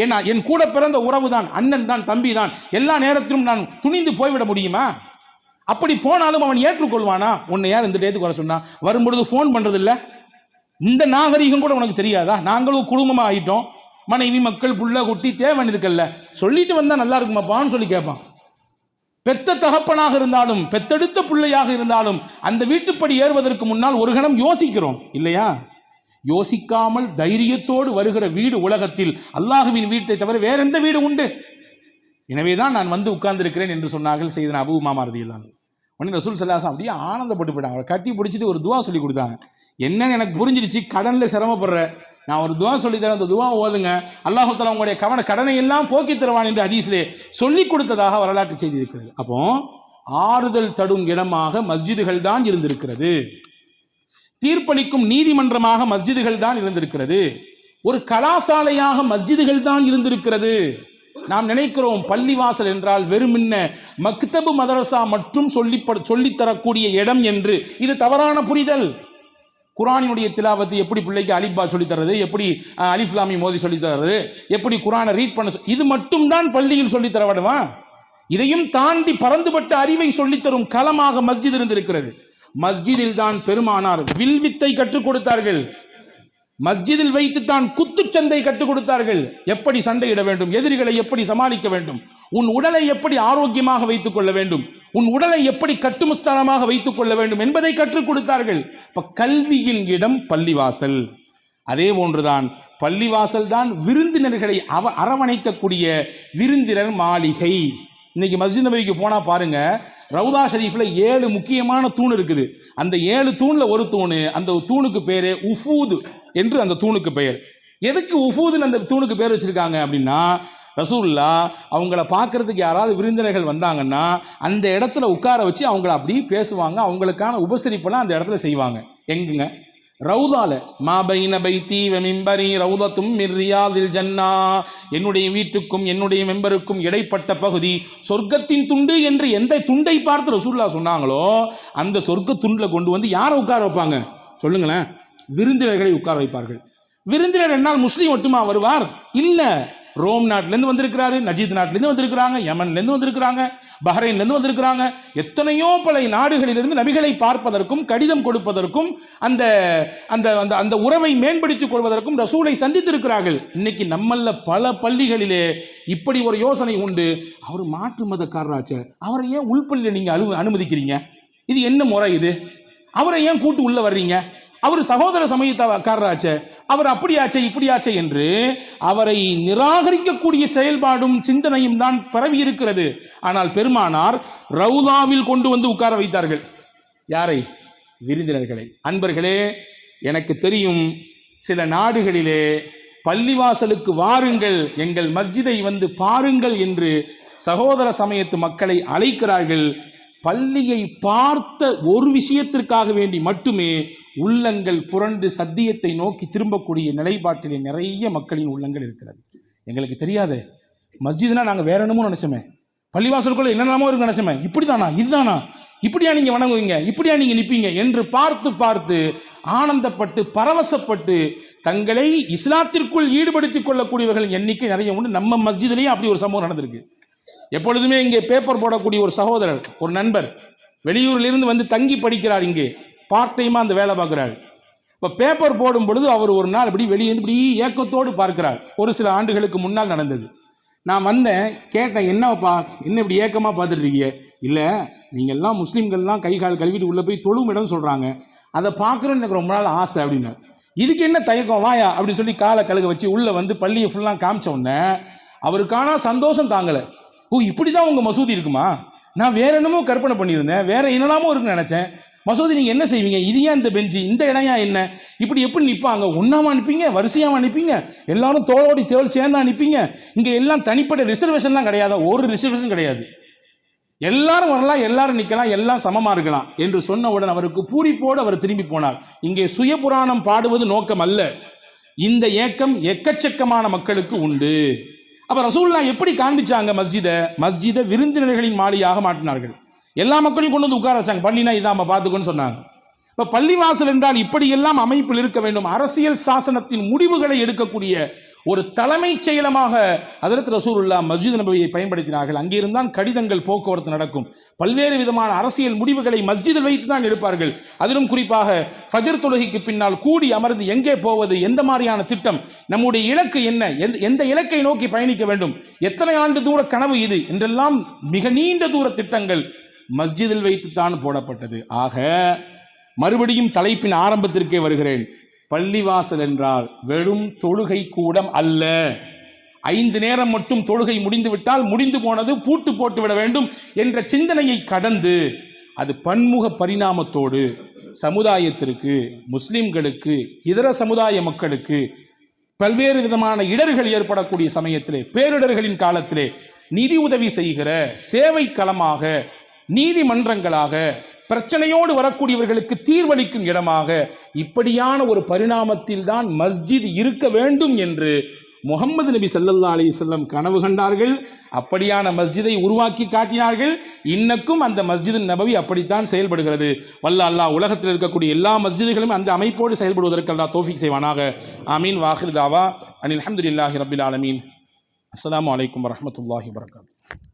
ஏன்னா என் கூட பிறந்த உறவு தான், அண்ணன் தான், தம்பி தான், எல்லா நேரத்திலும் நான் துணிந்து போய்விட முடியுமா? அப்படி போனாலும் அவன் ஏற்றுக்கொள்வானா? உன்னை யார் இந்த டேத்துக்கு வர சொன்னா? வரும்பொழுது ஃபோன் பண்ணுறது இல்லை, இந்த நாகரீகம் கூட உனக்கு தெரியாதா? நாங்களும் குடும்பமாக ஆகிட்டோம், மனைவி மக்கள் புள்ள குட்டி தேவன் இருக்கல்ல, சொல்லிட்டு வந்தால் நல்லா இருக்குமாப்பான்னு சொல்லி கேட்பான். பெத்த தகப்பனாக இருந்தாலும் பெத்தெடுத்த பிள்ளையாக இருந்தாலும் அந்த வீட்டுப்படி ஏறுவதற்கு முன்னால் ஒரு கணம் யோசிக்கிறோம் இல்லையா? யோசிக்காமல் தைரியத்தோடு வருகிற வீடு உலகத்தில் அல்லாஹுவின் வீட்டை தவிர வேற எந்த வீடு உண்டு? எனவேதான் நான் வந்து உட்கார்ந்திருக்கிறேன் என்று சொன்னார்கள் செய்தனா அபூ உமாமா ரலியல்லாஹு அன்ஹு. உடனே ரசூல் ஸல்லல்லாஹு அலைஹி வஸல்லம் அப்படியே ஆனந்தப்பட்டு போயிட்டாங்க. அவரை கட்டி பிடிச்சிட்டு ஒரு துவா சொல்லி கொடுத்தாங்க. என்னன்னு எனக்கு புரிஞ்சிடுச்சு, கடனில் சிரமப்படுற, நான் ஒரு துவா சொல்லி தரேன், அந்த துவா ஓதுங்க, அல்லாஹ் தஆலா உங்களுடைய கடனை எல்லாம் போக்கி தருவான் என்று ஹதீஸிலே சொல்லி கொடுத்ததாக வரலாற்று செய்தி இருக்கிறது. அப்போ ஆறுதல் தடும் இடமாக மஸ்ஜிதுகள் தான் இருந்திருக்கிறது, தீர்ப்பளிக்கும் நீதிமன்றமாக மஸ்ஜிதுகள் தான் இருந்திருக்கிறது, ஒரு கலாசாலையாக மஸ்ஜிதுகள் தான் இருந்திருக்கிறது. நாம் நினைக்கிறோம் பள்ளிவாசல் என்றால் வெறுமின்ன மக்தபு மதரசா மற்றும் சொல்லித்தரக்கூடிய இடம் என்று. இது தவறான புரிதல். குரானினுடைய திலாவத்து எப்படி பிள்ளைக்கு அலிப்பா சொல்லித் தர்றது, எப்படி அலிஃப்லாமி மோதி சொல்லித் தர்றது, எப்படி குரானை ரீட் பண்ண, இது மட்டும் தான் பள்ளியில் சொல்லித் தரப்படுமா? இதையும் தாண்டி பறந்துபட்ட அறிவை சொல்லித்தரும் களமாக மஸ்ஜித் இருந்திருக்கிறது. மஸ்ஜிதில் தான் பெருமானார் வில்வித்தை கற்றுக் கொடுத்தார்கள், மஸ்ஜிதில் வைத்துத்தான் குத்துச்சண்டை கற்றுக் கொடுத்தார்கள். எப்படி சண்டையிட வேண்டும், எதிரிகளை எப்படி சமாளிக்க வேண்டும், உன் உடலை எப்படி ஆரோக்கியமாக வைத்துக் கொள்ள வேண்டும், உன் உடலை எப்படி கட்டுமஸ்தானமாக வைத்துக் கொள்ள வேண்டும் என்பதை கற்றுக் கொடுத்தார்கள். இப்ப கல்வியின் இடம் பள்ளிவாசல். அதே போன்றுதான் பள்ளிவாசல் தான் விருந்தினர்களை அரவணைக்கக்கூடிய விருந்தினர் மாளிகை. இன்னைக்கு மஸ்ஜித் நபவிக்கு போனா பாருங்க, ரவுதா ஷரீஃப்ல 7 முக்கியமான தூண் இருக்குது. அந்த 7 தூண்ல ஒரு தூணு, அந்த தூணுக்கு பேரு உஃபூது என்று அந்த தூணுக்கு பெயர். எதுக்கு உஃபூதுன்னு அந்த தூணுக்கு பேர் வச்சிருக்காங்க அப்படின்னா, ரசூலுல்லாஹ் அவங்கள பார்க்கறதுக்கு யாராவது விருந்தினர்கள் வந்தாங்கன்னா அந்த இடத்துல உட்கார வச்சு அவங்கள அப்படி பேசுவாங்க, அவங்களுக்கான உபசரிப்பெல்லாம் அந்த இடத்துல செய்வாங்க. எங்குங்க? ரவுதால. மாபைன பைத்தி வ மிம்பரி ரவுதத்தும் மின் ரியாதில் ஜன்னா, என்னுடைய வீட்டுக்கும் என்னுடைய மெம்பருக்கும் இடைப்பட்ட பகுதி சொர்க்கத்தின் துண்டு என்று எந்த துண்டை பார்த்து ரசூலுல்லாஹ் சொன்னாங்களோ அந்த சொர்க்க துண்டில் கொண்டு வந்து யாரை உட்கார வைப்பாங்க சொல்லுங்களேன்? விருந்தினர்களை உட்கார வைப்பார்கள். விருந்தினர் என்னால் முஸ்லீம் மட்டுமா வருவார்? இல்ல, ரோம் நாட்டிலேருந்து வந்திருக்கிறாரு, நஜீத் நாட்டிலேருந்து வந்திருக்கிறாங்க, யமன்லேருந்து வந்திருக்கிறாங்க, பஹ்ரைன்லேருந்து வந்திருக்கிறாங்க, எத்தனையோ பல நாடுகளிலிருந்து நபிகளை பார்ப்பதற்கும் கடிதம் கொடுப்பதற்கும் அந்த அந்த அந்த உறவை மேம்படுத்திக் கொள்வதற்கும் ரசூலை சந்தித்திருக்கிறார்கள். இன்னைக்கு நம்மள பல பள்ளிகளிலே இப்படி ஒரு யோசனை உண்டு. அவர் மாற்று மதக்காரராச்சே, அவரை ஏன் உள்பள்ளியில் நீங்கள் அனுமதிக்கிறீங்க? இது என்ன முறை? இது அவரை ஏன் கூட்டு உள்ள வர்றீங்க? அவர் சகோதர சமயக்காரராச்சே, அவர் அப்படியாச்சே இப்படியாச்சே என்று அவரை நிராகரிக்கக்கூடிய செயல்பாடும் சிந்தனையும் தான் பரவி இருக்கிறது. ஆனால் பெருமானார் ரவுதாவில் கொண்டு வந்து உட்கார வைத்தார்கள். யாரை? விருந்தினர்களை. அன்பர்களே, எனக்கு தெரியும் சில நாடுகளிலே பள்ளிவாசலுக்கு வாருங்கள், எங்கள் மஸ்ஜிதை வந்து பாருங்கள் என்று சகோதர சமயத்து மக்களை அழைக்கிறார்கள். பள்ளியை பார்த்த ஒரு விஷயத்திற்காக வேண்டி மட்டுமே உள்ளங்கள் புரண்டு சத்தியத்தை நோக்கி திரும்பக்கூடிய நிலைப்பாட்டிலே நிறைய மக்களின் உள்ளங்கள் இருக்கிறது. எங்களுக்கு தெரியாது, மஸ்ஜித்னா நாங்கள் வேற என்னமோ நினைச்சோமே, பள்ளிவாசலுக்குள்ள என்னென்னமோ இருக்கு நினைச்சோமே, இப்படிதானா, இதுதானா, இப்படியா நீங்க வணங்குவீங்க, இப்படியா நீங்க நிற்பீங்க என்று பார்த்து பார்த்து ஆனந்தப்பட்டு பரவசப்பட்டு தங்களை இஸ்லாத்திற்குள் ஈடுபடுத்திக் கொள்ளக்கூடியவர்கள் எண்ணிக்கை நிறைய உண்டு. நம்ம மஸ்ஜிதிலேயே அப்படி ஒரு சம்பவம் நடந்திருக்கு. எப்பொழுதுமே இங்கே பேப்பர் போடக்கூடிய ஒரு சகோதரர், ஒரு நண்பர் வெளியூரிலிருந்து வந்து தங்கி படிக்கிறார், இங்கே பார்ட் டைமாக அந்த வேலை பார்க்குறாரு. இப்போ பேப்பர் போடும் பொழுது அவர் ஒரு நாள் இப்படி வெளியே இப்படி ஏக்கத்தோடு பார்க்கிறார். ஒரு சில ஆண்டுகளுக்கு முன்னால் நடந்தது. நான் வந்தேன், கேட்டேன், என்னப்பா என்ன இப்படி ஏக்கமாக பார்த்துட்டு இருக்கீங்க? இல்லை, நீங்கள்லாம் முஸ்லீம்கள்லாம் கை கால் கழுவிட்டு உள்ளே போய் தொழும் இடம் சொல்கிறாங்க, அதை பார்க்குறோன்னு எனக்கு ரொம்ப நாள் ஆசை அப்படின்னு. இதுக்கு என்ன தயக்கம், வாயா அப்படின்னு சொல்லி காலை கழுக வச்சு உள்ளே வந்து பள்ளியை ஃபுல்லாக காமிச்ச உடனே அவருக்கான சந்தோஷம் தாங்கலை. ஓ, இப்படி தான் உங்கள் மசூதி இருக்குமா? நான் வேற என்னமோ கற்பனை பண்ணியிருந்தேன், வேற என்னெல்லாமோ இருக்குன்னு நினச்சேன். மசூதி நீங்கள் என்ன செய்வீங்க? இது ஏன் இந்த பெஞ்சு, இந்த இடம் ஏன் என்ன, இப்படி எப்படி நிற்பாங்க? ஒன்றாமா நிற்பீங்க, வரிசையாமா நிற்பீங்க, எல்லாரும் தோளோடி தோல் சேர்ந்தா நிற்பீங்க. இங்கே எல்லாம் தனிப்பட்ட ரிசர்வேஷன்லாம் கிடையாதா? ஒரு ரிசர்வேஷன் கிடையாது, எல்லாரும் வரலாம், எல்லாரும் நிற்கலாம், எல்லாம் சமமாக இருக்கலாம் என்று சொன்னவுடன் அவருக்கு பூரிப்போடு அவர் திரும்பி போனார். இங்கே சுய புராணம் பாடுவது நோக்கம் அல்ல, இந்த ஏக்கம் எக்கச்சக்கமான மக்களுக்கு உண்டு. அப்ப ரசூலுல்லாஹ் எப்படி காண்பிச்சாங்க? மஸ்ஜிதை விருந்தினர்களின் மாளிகையாக மாற்றினார்கள். எல்லா மக்களையும் கொண்டு வந்து உட்கார வச்சாங்க. பள்ளினா இதான் நம்ம பார்த்துக்கோன்னு சொன்னாங்க. இப்போ பள்ளிவாசல் என்றால் இப்படியெல்லாம் அமைப்பில் இருக்க வேண்டும். அரசியல் சாசனத்தின் முடிவுகளை எடுக்கக்கூடிய ஒரு தலைமைச் செயலமாக ஹஜ்ரத் ரசூலுல்லாஹ் மஸ்ஜித் நபவியை பயன்படுத்தினார்கள். அங்கிருந்தான் கடிதங்கள் போக்குவரத்து நடக்கும். பல்வேறு விதமான அரசியல் முடிவுகளை மஸ்ஜிதில் வைத்து தான் எடுப்பார்கள். அதிலும் குறிப்பாக ஃபஜர் தொழுகைக்கு பின்னால் கூடி அமர்ந்து எங்கே போவது, எந்த மாதிரியான திட்டம், நம்முடைய இலக்கு என்ன, எந்த இலக்கை நோக்கி பயணிக்க வேண்டும், எத்தனை ஆண்டு தூர கனவு இது என்றெல்லாம் மிக நீண்ட தூர திட்டங்கள் மஸ்ஜிதில் வைத்துத்தான் போடப்பட்டது. ஆக மறுபடியும் தலைப்பின் ஆரம்பத்திற்கே வருகிறேன். பள்ளிவாசல் என்றால் வெறும் தொழுகை கூடம் அல்ல. 5 நேரம் மட்டும் தொழுகை முடிந்துவிட்டால் முடிந்து போனது, பூட்டு போட்டு விட வேண்டும் என்ற சிந்தனையை கடந்து அது பன்முக பரிணாமத்தோடு சமுதாயத்திற்கு, முஸ்லிம்களுக்கு, இதர சமுதாய மக்களுக்கு பல்வேறு விதமான இடர்கள் ஏற்படக்கூடிய சமயத்திலே, பேரிடர்களின் காலத்திலே நிதி உதவி செய்கிற சேவை களமாக, நீதிமன்றங்களாக, பிரச்சனையோடு வரக்கூடியவர்களுக்கு தீர்வளிக்கும் இடமாக, இப்படியான ஒரு பரிணாமத்தில் தான் மஸ்ஜித் இருக்க வேண்டும் என்று முஹம்மது நபி ஸல்லல்லாஹு அலைஹி வஸல்லம் கனவு கண்டார்கள். அப்படியான மஸ்ஜிதை உருவாக்கி காட்டினார்கள். இன்னக்கும் அந்த மஸ்ஜித் நபவி அப்படித்தான் செயல்படுகிறது. வல்ல அல்லாஹ் உலகத்தில் இருக்கக்கூடிய எல்லா மஸ்ஜிதுகளும் அந்த அமைப்போடு செயல்படுவதற்கு அல்லாஹ் தௌஃபீக் செய்வானாக. ஆமீன். வாஹிர் தாவா அனில் ஹம்துலில்லாஹி ரப்பில் ஆலமீன். அஸ்ஸலாமு அலைக்கும் வரஹ்மத்துல்லாஹி வபரகாத்துஹு.